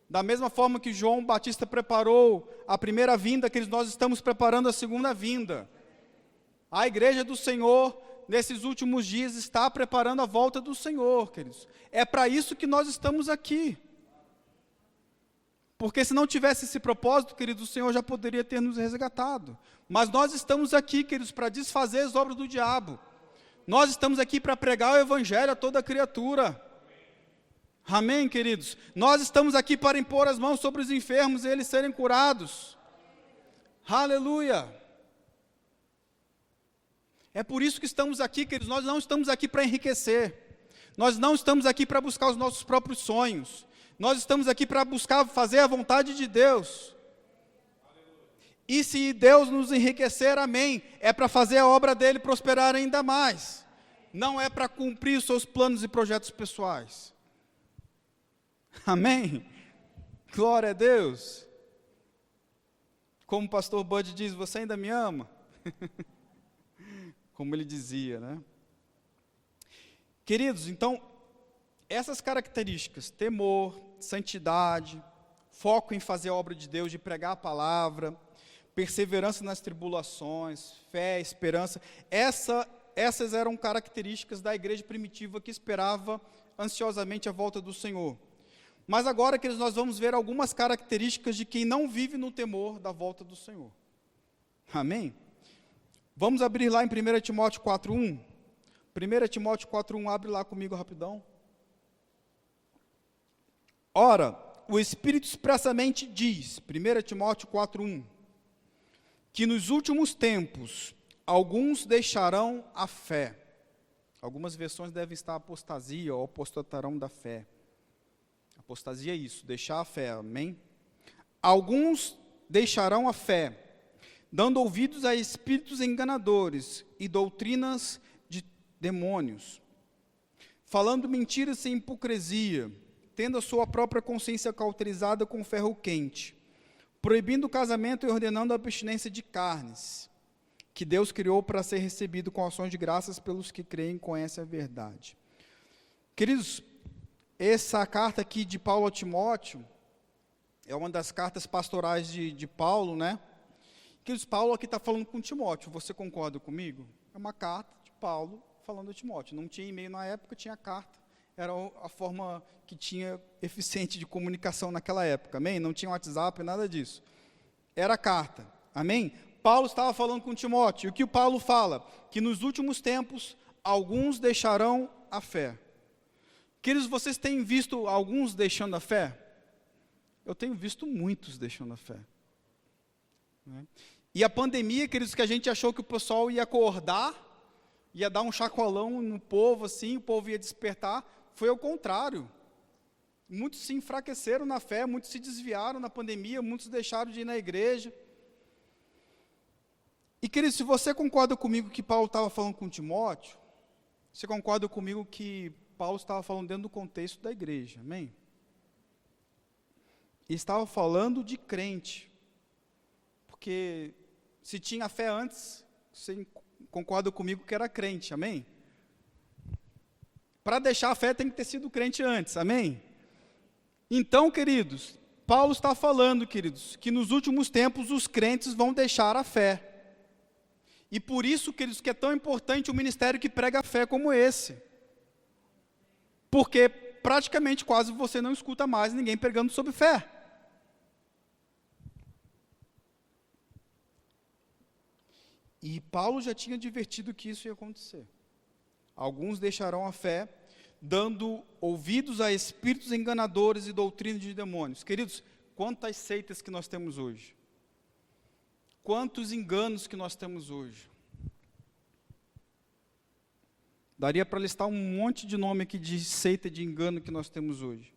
da mesma forma que João Batista preparou a primeira vinda, queridos, nós estamos preparando a segunda vinda, a igreja do Senhor, nesses últimos dias, está preparando a volta do Senhor, queridos. É para isso que nós estamos aqui. Porque se não tivesse esse propósito, queridos, o Senhor já poderia ter nos resgatado. Mas nós estamos aqui, queridos, para desfazer as obras do diabo. Nós estamos aqui para pregar o Evangelho a toda criatura. Amém, queridos? Nós estamos aqui para impor as mãos sobre os enfermos e eles serem curados. Aleluia! É por isso que estamos aqui, queridos, nós não estamos aqui para enriquecer, nós não estamos aqui para buscar os nossos próprios sonhos, nós estamos aqui para buscar fazer a vontade de Deus. E se Deus nos enriquecer, amém, é para fazer a obra dele prosperar ainda mais, não é para cumprir os seus planos e projetos pessoais. Amém? Glória a Deus. Como o pastor Bud diz, você ainda me ama? Como ele dizia, né? Queridos, então, essas características, temor, santidade, foco em fazer a obra de Deus, de pregar a palavra, perseverança nas tribulações, fé, esperança, essas eram características da igreja primitiva que esperava ansiosamente a volta do Senhor. Mas agora, queridos, nós vamos ver algumas características de quem não vive no temor da volta do Senhor. Amém? Vamos abrir lá em 1 Timóteo 4:1. 1 Timóteo 4:1, abre lá comigo rapidão. Ora, o Espírito expressamente diz, 1 Timóteo 4:1, que nos últimos tempos alguns deixarão a fé. Algumas versões devem estar apostasia ou apostatarão da fé. Apostasia é isso, deixar a fé, amém? Alguns deixarão a fé, dando ouvidos a espíritos enganadores e doutrinas de demônios, falando mentiras sem hipocrisia, tendo a sua própria consciência cauterizada com ferro quente, proibindo o casamento e ordenando a abstinência de carnes, que Deus criou para ser recebido com ações de graças pelos que creem e conhecem a verdade. Queridos, essa carta aqui de Paulo a Timóteo, é uma das cartas pastorais de Paulo, né? Queridos, Paulo aqui está falando com Timóteo, você concorda comigo? É uma carta de Paulo falando a Timóteo, não tinha e-mail na época, tinha carta, era a forma que tinha eficiente de comunicação naquela época, amém? Não tinha WhatsApp, nada disso, era carta, amém? Paulo estava falando com Timóteo, e o que o Paulo fala? Que nos últimos tempos, alguns deixarão a fé. Queridos, vocês têm visto alguns deixando a fé? Eu tenho visto muitos deixando a fé, né? E a pandemia, queridos, que a gente achou que o pessoal ia acordar, ia dar um chacoalhão no povo, assim, o povo ia despertar, foi ao contrário. Muitos se enfraqueceram na fé, muitos se desviaram na pandemia, muitos deixaram de ir na igreja. E, queridos, se você concorda comigo que Paulo estava falando com Timóteo, você concorda comigo que Paulo estava falando dentro do contexto da igreja, amém? E estava falando de crente, porque se tinha fé antes, você concorda comigo que era crente, amém? Para deixar a fé tem que ter sido crente antes, amém? Então, queridos, Paulo está falando, queridos, que nos últimos tempos os crentes vão deixar a fé. E por isso, queridos, que é tão importante o ministério que prega a fé como esse. Porque praticamente quase você não escuta mais ninguém pregando sobre fé. E Paulo já tinha advertido que isso ia acontecer. Alguns deixarão a fé, dando ouvidos a espíritos enganadores e doutrinas de demônios. Queridos, quantas seitas que nós temos hoje. Quantos enganos que nós temos hoje. Daria para listar um monte de nome aqui de seita, de engano que nós temos hoje.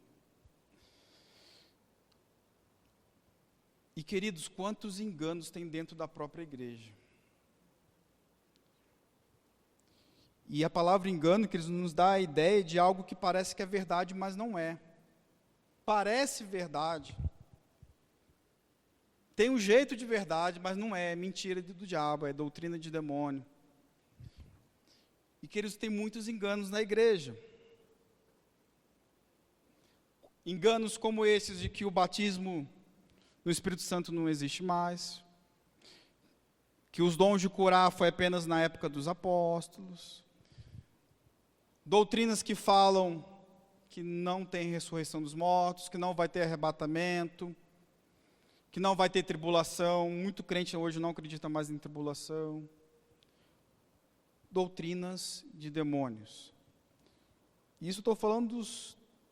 E, queridos, quantos enganos tem dentro da própria igreja. E a palavra engano, queridos, nos dá a ideia de algo que parece que é verdade, mas não é. Parece verdade. Tem um jeito de verdade, mas não é. É mentira do diabo, é doutrina de demônio. E, queridos, tem muitos enganos na igreja. Enganos como esses de que o batismo no Espírito Santo não existe mais, que os dons de curar foi apenas na época dos apóstolos, doutrinas que falam que não tem ressurreição dos mortos, que não vai ter arrebatamento, que não vai ter tribulação. Muito crente hoje não acredita mais em tribulação. Doutrinas de demônios. Isso estou falando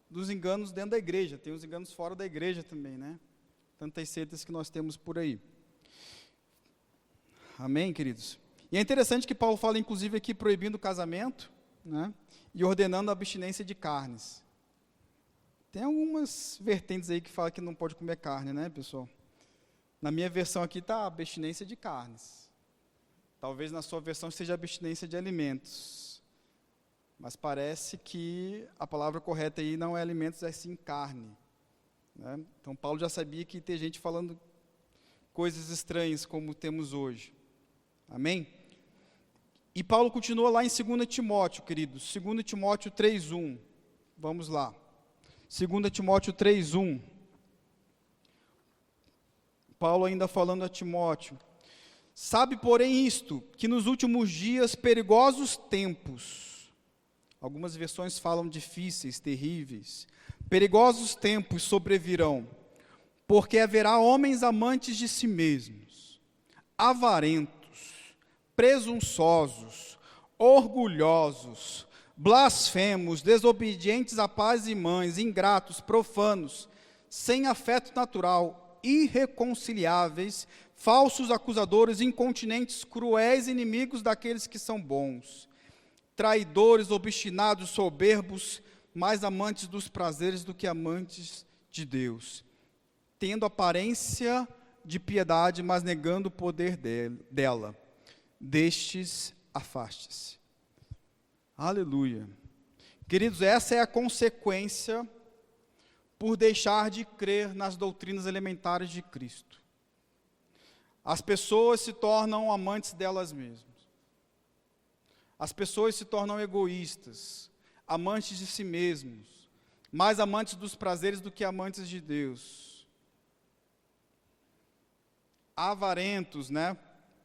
dos enganos dentro da igreja. Tem os enganos fora da igreja também, né? Tantas seitas que nós temos por aí. Amém, queridos? E é interessante que Paulo fala, inclusive, aqui proibindo o casamento, né? E ordenando a abstinência de carnes. Tem algumas vertentes aí que falam que não pode comer carne, né, pessoal? Na minha versão aqui está abstinência de carnes. Talvez na sua versão seja abstinência de alimentos. Mas parece que a palavra correta aí não é alimentos, é sim carne. Né? Então Paulo já sabia que tem gente falando coisas estranhas como temos hoje. Amém? E Paulo continua lá em 2 Timóteo, queridos. 2 Timóteo 3:1. Vamos lá. 2 Timóteo 3:1. Paulo ainda falando a Timóteo. Sabe, porém, isto, que nos últimos dias perigosos tempos, algumas versões falam difíceis, terríveis, perigosos tempos sobrevirão, porque haverá homens amantes de si mesmos, avarentos, presunçosos, orgulhosos, blasfemos, desobedientes a pais e mães, ingratos, profanos, sem afeto natural, irreconciliáveis, falsos acusadores, incontinentes, cruéis inimigos daqueles que são bons, traidores, obstinados, soberbos, mais amantes dos prazeres do que amantes de Deus, tendo aparência de piedade, mas negando o poder dela. Destes, afaste-se. Aleluia. Queridos, essa é a consequência por deixar de crer nas doutrinas elementares de Cristo. As pessoas se tornam amantes delas mesmas. As pessoas se tornam egoístas, amantes de si mesmos, mais amantes dos prazeres do que amantes de Deus. Avarentos, né?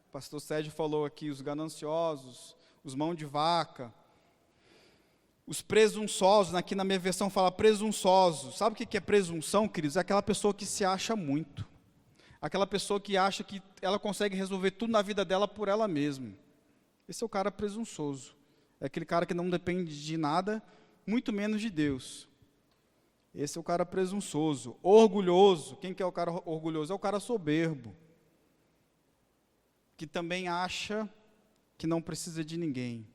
O pastor Sérgio falou aqui, os gananciosos, os mão de vaca, os presunçosos, aqui na minha versão fala presunçosos. Sabe o que é presunção, queridos? É aquela pessoa que se acha muito. Aquela pessoa que acha que ela consegue resolver tudo na vida dela por ela mesma. Esse é o cara presunçoso. É aquele cara que não depende de nada, muito menos de Deus. Esse é o cara presunçoso. Orgulhoso. Quem que é o cara orgulhoso? É o cara soberbo. Que também acha que não precisa de ninguém.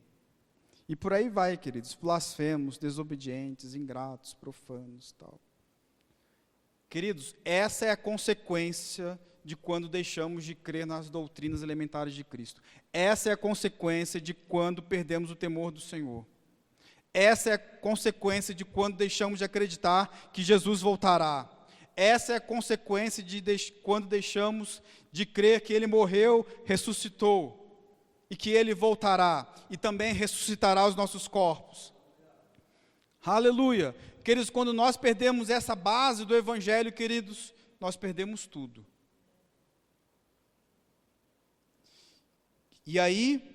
E por aí vai, queridos. Blasfemos, desobedientes, ingratos, profanos, tal. Queridos, essa é a consequência de quando deixamos de crer nas doutrinas elementares de Cristo. Essa é a consequência de quando perdemos o temor do Senhor. Essa é a consequência de quando deixamos de acreditar que Jesus voltará. Essa é a consequência de quando deixamos de crer que Ele morreu, ressuscitou, e que Ele voltará, e também ressuscitará os nossos corpos. Aleluia. Queridos, quando nós perdemos essa base do Evangelho, queridos, nós perdemos tudo. E aí,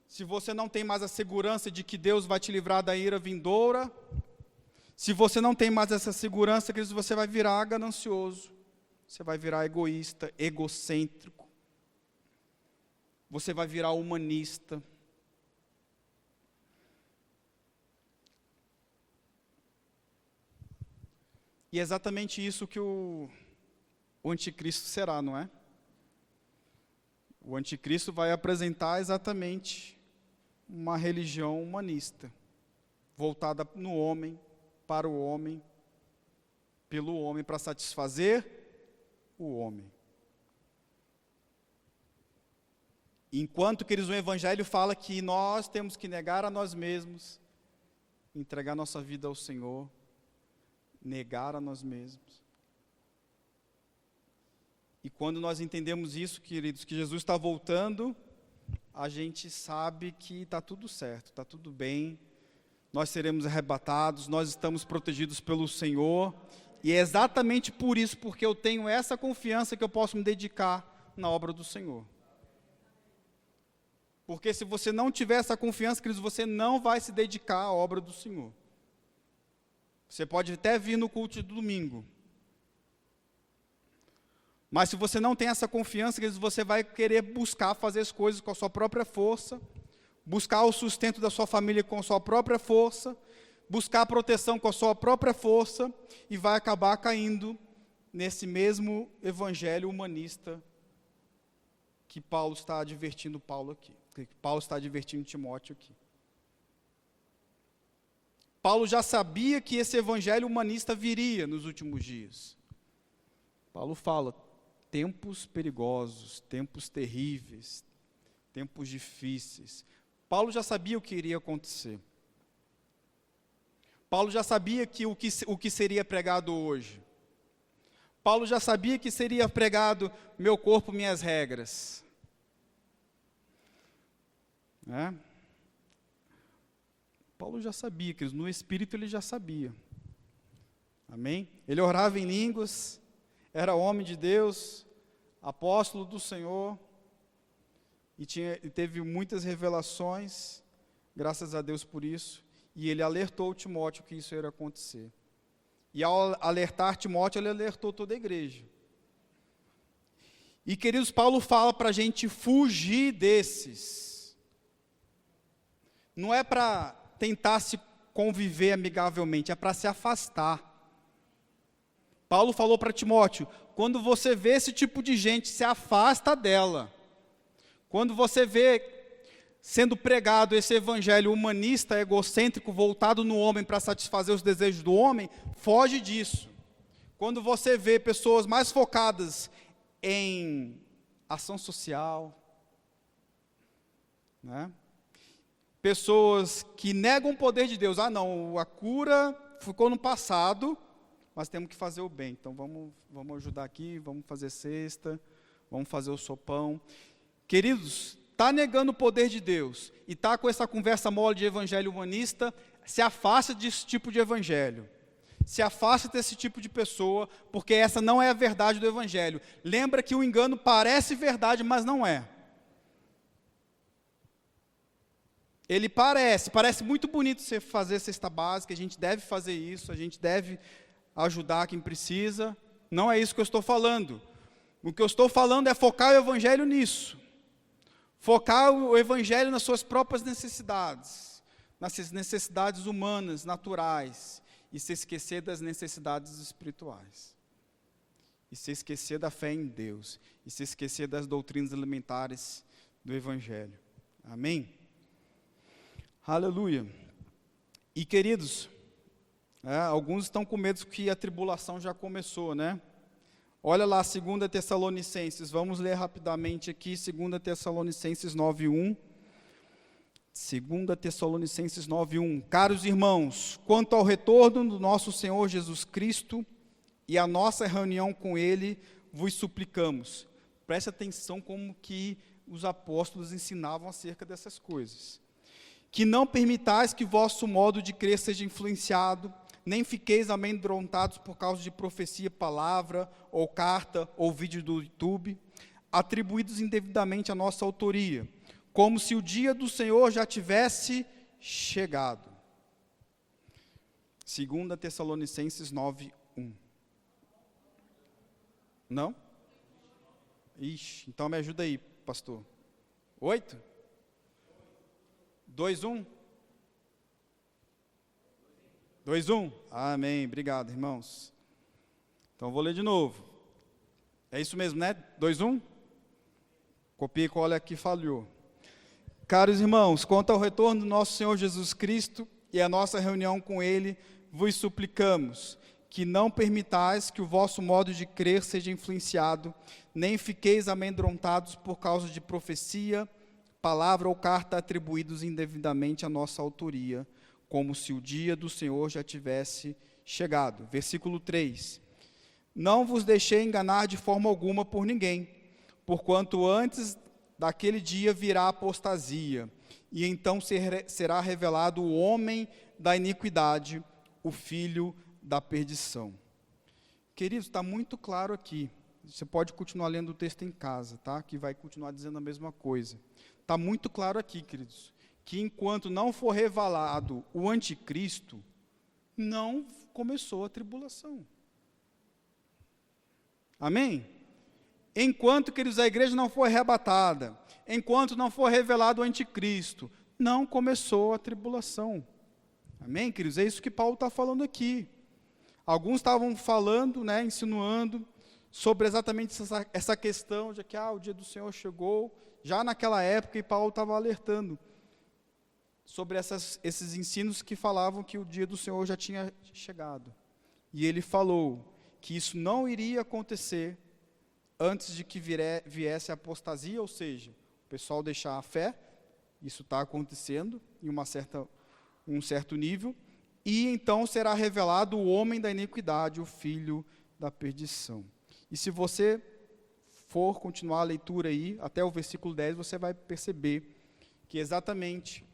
se você não tem mais a segurança de que Deus vai te livrar da ira vindoura, se você não tem mais essa segurança, queridos, você vai virar ganancioso, você vai virar egoísta, egocêntrico, você vai virar humanista. E é exatamente isso que o anticristo será, não é? O anticristo vai apresentar exatamente uma religião humanista, voltada no homem, para o homem, pelo homem, para satisfazer o homem. Enquanto, queridos, o Evangelho fala que nós temos que negar a nós mesmos, entregar nossa vida ao Senhor, negar a nós mesmos. E quando nós entendemos isso, queridos, que Jesus está voltando, a gente sabe que está tudo certo, está tudo bem, nós seremos arrebatados, nós estamos protegidos pelo Senhor, e é exatamente por isso, porque eu tenho essa confiança que eu posso me dedicar na obra do Senhor. Porque se você não tiver essa confiança, queridos, você não vai se dedicar à obra do Senhor. Você pode até vir no culto de domingo, mas se você não tem essa confiança, queridos, você vai querer buscar fazer as coisas com a sua própria força, buscar o sustento da sua família com a sua própria força, buscar a proteção com a sua própria força, e vai acabar caindo nesse mesmo evangelho humanista que Paulo está advertindo Timóteo aqui. Paulo já sabia que esse evangelho humanista viria nos últimos dias. Paulo fala, tempos perigosos, tempos terríveis, tempos difíceis. Paulo já sabia o que iria acontecer. Paulo já sabia que o que seria pregado hoje. Paulo já sabia que seria pregado meu corpo, minhas regras. Paulo já sabia, queridos, no Espírito ele já sabia. Amém? Ele orava em línguas, era homem de Deus, apóstolo do Senhor, e teve muitas revelações, graças a Deus por isso, e ele alertou Timóteo que isso ia acontecer. E ao alertar Timóteo, ele alertou toda a igreja. E, queridos, Paulo fala para a gente fugir desses. Não é para tentar se conviver amigavelmente, é para se afastar. Paulo falou para Timóteo, quando você vê esse tipo de gente, se afasta dela. Quando você vê sendo pregado esse evangelho humanista, egocêntrico, voltado no homem para satisfazer os desejos do homem, foge disso. Quando você vê pessoas mais focadas em ação social, né? Pessoas que negam o poder de Deus. Não, a cura ficou no passado, mas temos que fazer o bem. Então vamos ajudar aqui, vamos fazer cesta, vamos fazer o sopão. Queridos, está negando o poder de Deus e está com essa conversa mole de evangelho humanista, se afasta desse tipo de evangelho. Se afasta desse tipo de pessoa, porque essa não é a verdade do evangelho. Lembra que o engano parece verdade, mas não é. Ele parece muito bonito você fazer cesta básica, a gente deve fazer isso, a gente deve ajudar quem precisa. Não é isso que eu estou falando. O que eu estou falando é focar o evangelho nisso. Focar o evangelho nas suas próprias necessidades, nas necessidades humanas, naturais, e se esquecer das necessidades espirituais. E se esquecer da fé em Deus, e se esquecer das doutrinas elementares do evangelho. Amém? Aleluia. E, queridos, alguns estão com medo que a tribulação já começou, né? Olha lá, 2 Tessalonicenses, vamos ler rapidamente aqui, 2 Tessalonicenses 9:1. 2 Tessalonicenses 9:1. Caros irmãos, quanto ao retorno do nosso Senhor Jesus Cristo e a nossa reunião com Ele, vos suplicamos. Preste atenção como que os apóstolos ensinavam acerca dessas coisas. que não permitais que vosso modo de crer seja influenciado, nem fiqueis amedrontados por causa de profecia, palavra, ou carta, ou vídeo do YouTube, atribuídos indevidamente à nossa autoria, como se o dia do Senhor já tivesse chegado. 2 Tessalonicenses 9:1. Não? Ixi, então me ajuda aí, pastor. 8? 2:1? 2:1? Amém, obrigado, irmãos. Então vou ler de novo. É isso mesmo, né? 2:1? Copia e cola aqui, falhou. Caros irmãos, quanto ao retorno do nosso Senhor Jesus Cristo e a nossa reunião com Ele, vos suplicamos que não permitais que o vosso modo de crer seja influenciado, nem fiqueis amedrontados por causa de profecia, palavra ou carta atribuídos indevidamente à nossa autoria, como se o dia do Senhor já tivesse chegado. Versículo 3. Não vos deixei enganar de forma alguma por ninguém, porquanto antes daquele dia virá a apostasia, e então será revelado o homem da iniquidade, o filho da perdição. Queridos, está muito claro aqui. Você pode continuar lendo o texto em casa, tá? Que vai continuar dizendo a mesma coisa. Está muito claro aqui, queridos, que enquanto não for revelado o anticristo, não começou a tribulação. Amém? Enquanto, queridos, a igreja não for arrebatada, enquanto não for revelado o anticristo, não começou a tribulação. Amém, queridos? É isso que Paulo está falando aqui. Alguns estavam falando, insinuando, sobre exatamente essa questão de que o dia do Senhor chegou, já naquela época, e Paulo estava alertando sobre esses ensinos que falavam que o dia do Senhor já tinha chegado. E ele falou que isso não iria acontecer antes de que viesse a apostasia, ou seja, o pessoal deixar a fé, isso está acontecendo em um certo nível, e então será revelado o homem da iniquidade, o filho da perdição. E se você for continuar a leitura aí, até o versículo 10, você vai perceber que exatamente,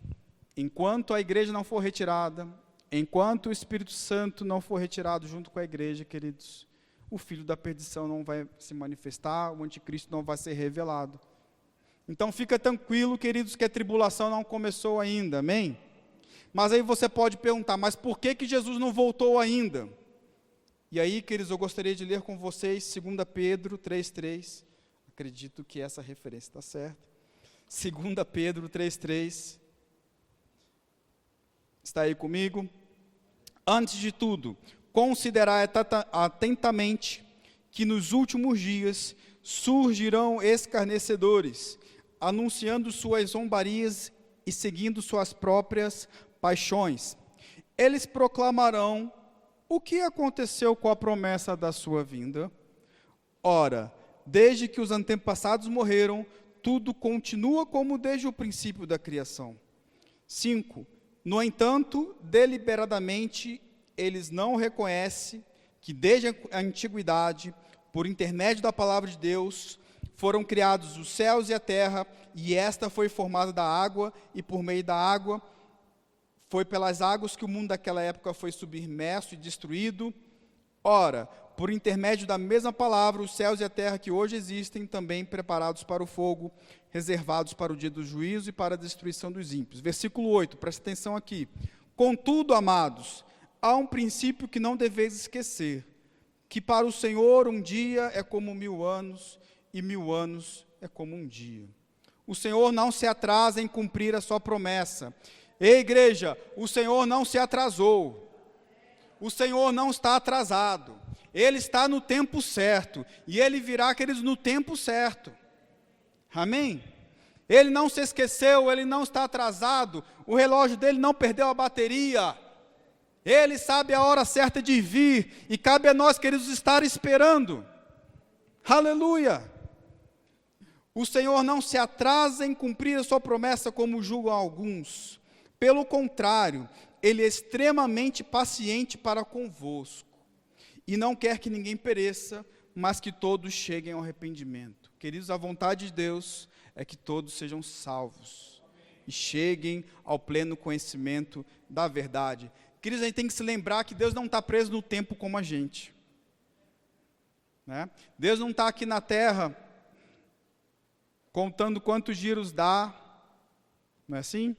enquanto a igreja não for retirada, enquanto o Espírito Santo não for retirado junto com a igreja, queridos, o filho da perdição não vai se manifestar, o anticristo não vai ser revelado. Então fica tranquilo, queridos, que a tribulação não começou ainda, amém? Mas aí você pode perguntar, mas por que Jesus não voltou ainda? E aí, queridos, eu gostaria de ler com vocês 2 Pedro 3:3, acredito que essa referência está certa. 2 Pedro 3:3, está aí comigo? Antes de tudo, considerai atentamente que nos últimos dias surgirão escarnecedores, anunciando suas zombarias e seguindo suas próprias paixões. Eles proclamarão o que aconteceu com a promessa da sua vinda. Ora, desde que os antepassados morreram, tudo continua como desde o princípio da criação. 5. No entanto, deliberadamente, eles não reconhecem que desde a antiguidade, por intermédio da palavra de Deus, foram criados os céus e a terra, e esta foi formada da água, e por meio da água, foi pelas águas que o mundo daquela época foi submerso e destruído. Ora, por intermédio da mesma palavra, os céus e a terra que hoje existem, também preparados para o fogo, reservados para o dia do juízo e para a destruição dos ímpios. Versículo 8, presta atenção aqui. Contudo, amados, há um princípio que não deveis esquecer, que para o Senhor um dia é como 1000 anos, e 1000 anos é como um dia. O Senhor não se atrasa em cumprir a sua promessa. Ei, igreja, o Senhor não se atrasou. O Senhor não está atrasado. Ele está no tempo certo. E Ele virá, queridos, no tempo certo. Amém? Ele não se esqueceu, Ele não está atrasado. O relógio dele não perdeu a bateria. Ele sabe a hora certa de vir. E cabe a nós, queridos, estar esperando. Aleluia! O Senhor não se atrasa em cumprir a sua promessa, como julgam alguns. Pelo contrário, Ele é extremamente paciente para convosco, e não quer que ninguém pereça, mas que todos cheguem ao arrependimento. Queridos, a vontade de Deus é que todos sejam salvos. e cheguem ao pleno conhecimento da verdade. Queridos, a gente tem que se lembrar que Deus não está preso no tempo como a gente, né? Deus não está aqui na terra contando quantos giros dá, não é assim?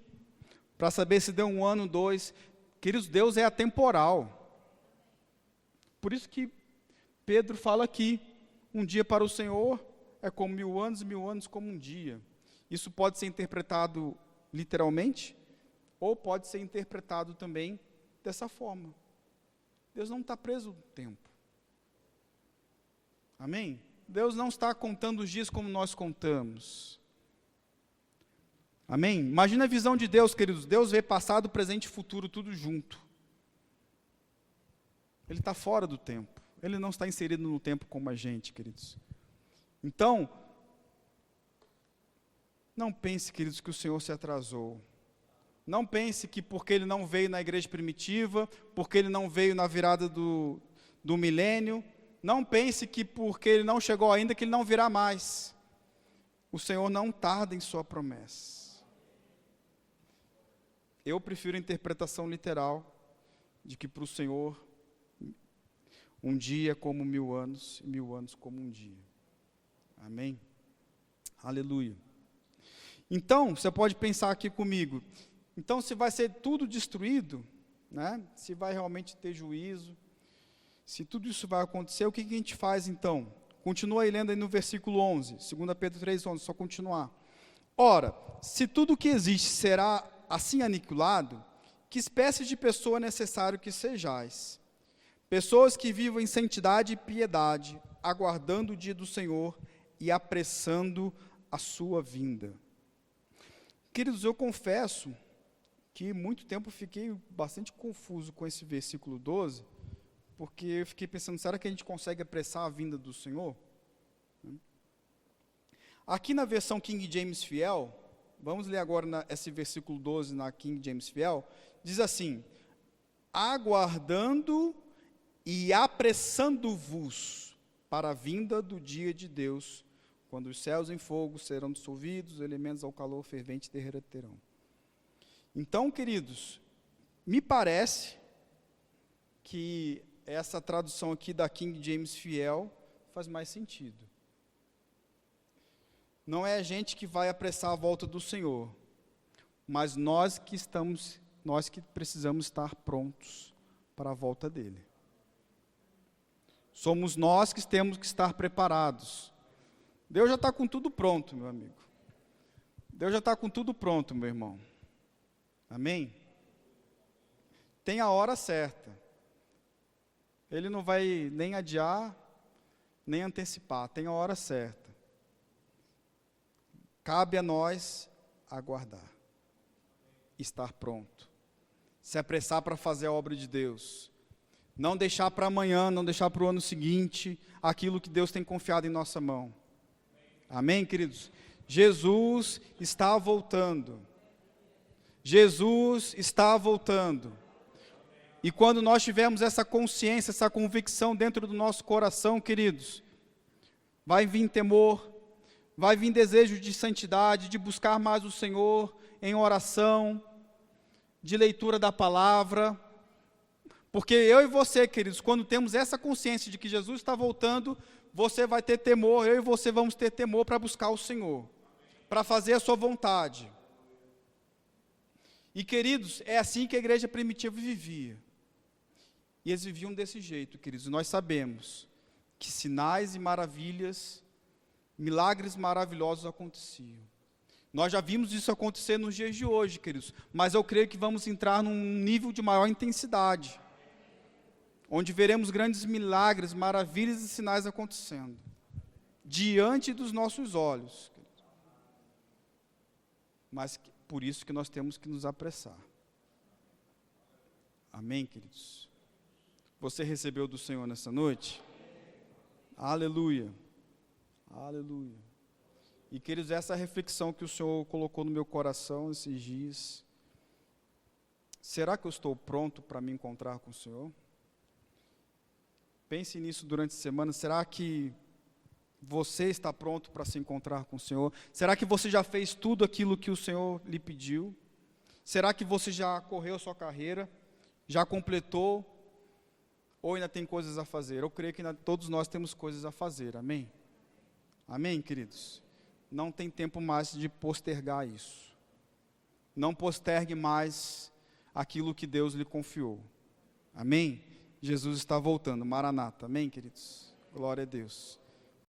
Para saber se deu 1 ano, 2. Queridos, Deus é atemporal. Por isso que Pedro fala aqui, um dia para o Senhor é como 1000 anos, e 1000 anos como um dia. Isso pode ser interpretado literalmente, ou pode ser interpretado também dessa forma. Deus não está preso no tempo. Amém? Deus não está contando os dias como nós contamos. Amém? Imagina a visão de Deus, queridos. Deus vê passado, presente e futuro, tudo junto. Ele está fora do tempo. Ele não está inserido no tempo como a gente, queridos. Então, não pense, queridos, que o Senhor se atrasou. Não pense que porque Ele não veio na igreja primitiva, porque Ele não veio na virada do milênio, não pense que porque Ele não chegou ainda, que Ele não virá mais. O Senhor não tarda em sua promessa. Eu prefiro a interpretação literal de que para o Senhor, um dia é como 1000 anos, e 1000 anos como um dia. Amém? Aleluia. Então, você pode pensar aqui comigo, então se vai ser tudo destruído, né? Se vai realmente ter juízo, se tudo isso vai acontecer, o que a gente faz então? Continua aí lendo aí no versículo 11, 2 Pedro 3,11, só continuar. Ora, se tudo o que existe será assim aniquilado, que espécie de pessoa é necessário que sejais? Pessoas que vivam em santidade e piedade, aguardando o dia do Senhor e apressando a sua vinda. Queridos, eu confesso que muito tempo fiquei bastante confuso com esse versículo 12, porque eu fiquei pensando, será que a gente consegue apressar a vinda do Senhor? Aqui na versão King James Fiel, vamos ler agora esse versículo 12 na King James Fiel, diz assim, aguardando e apressando-vos para a vinda do dia de Deus, quando os céus em fogo serão dissolvidos, os elementos ao calor fervente derreterão. Então, queridos, me parece que essa tradução aqui da King James Fiel faz mais sentido. Não é a gente que vai apressar a volta do Senhor, mas nós que precisamos estar prontos para a volta dele. Somos nós que temos que estar preparados. Deus já está com tudo pronto, meu amigo. Deus já está com tudo pronto, meu irmão. Amém? Tem a hora certa. Ele não vai nem adiar, nem antecipar. Tem a hora certa. Cabe a nós aguardar. Estar pronto. Se apressar para fazer a obra de Deus. Não deixar para amanhã, não deixar para o ano seguinte, aquilo que Deus tem confiado em nossa mão. Amém, queridos? Jesus está voltando. Jesus está voltando. E quando nós tivermos essa consciência, essa convicção dentro do nosso coração, queridos, vai vir temor, vai vir desejo de santidade, de buscar mais o Senhor em oração, de leitura da palavra. Porque eu e você, queridos, quando temos essa consciência de que Jesus está voltando, você vai ter temor, eu e você vamos ter temor para buscar o Senhor, para fazer a sua vontade. E, queridos, é assim que a igreja primitiva vivia. E eles viviam desse jeito, queridos. Nós sabemos que sinais e maravilhas, milagres maravilhosos aconteciam. Nós já vimos isso acontecer nos dias de hoje, queridos. Mas eu creio que vamos entrar num nível de maior intensidade, onde veremos grandes milagres, maravilhas e sinais acontecendo, diante dos nossos olhos. Mas por isso que nós temos que nos apressar. Amém, queridos? Você recebeu do Senhor nessa noite? Aleluia. Aleluia. E, queridos, essa reflexão que o Senhor colocou no meu coração esses dias, será que eu estou pronto para me encontrar com o Senhor? Pense nisso durante a semana. Será que Você está pronto para se encontrar com o Senhor? Será que você já fez tudo aquilo que o Senhor lhe pediu? Será que você já correu sua carreira? Já completou? Ou ainda tem coisas a fazer? Eu creio que todos nós temos coisas a fazer, amém? Amém, queridos? Não tem tempo mais de postergar isso. Não postergue mais aquilo que Deus lhe confiou. Amém? Jesus está voltando, Maranata, amém, queridos? Glória a Deus.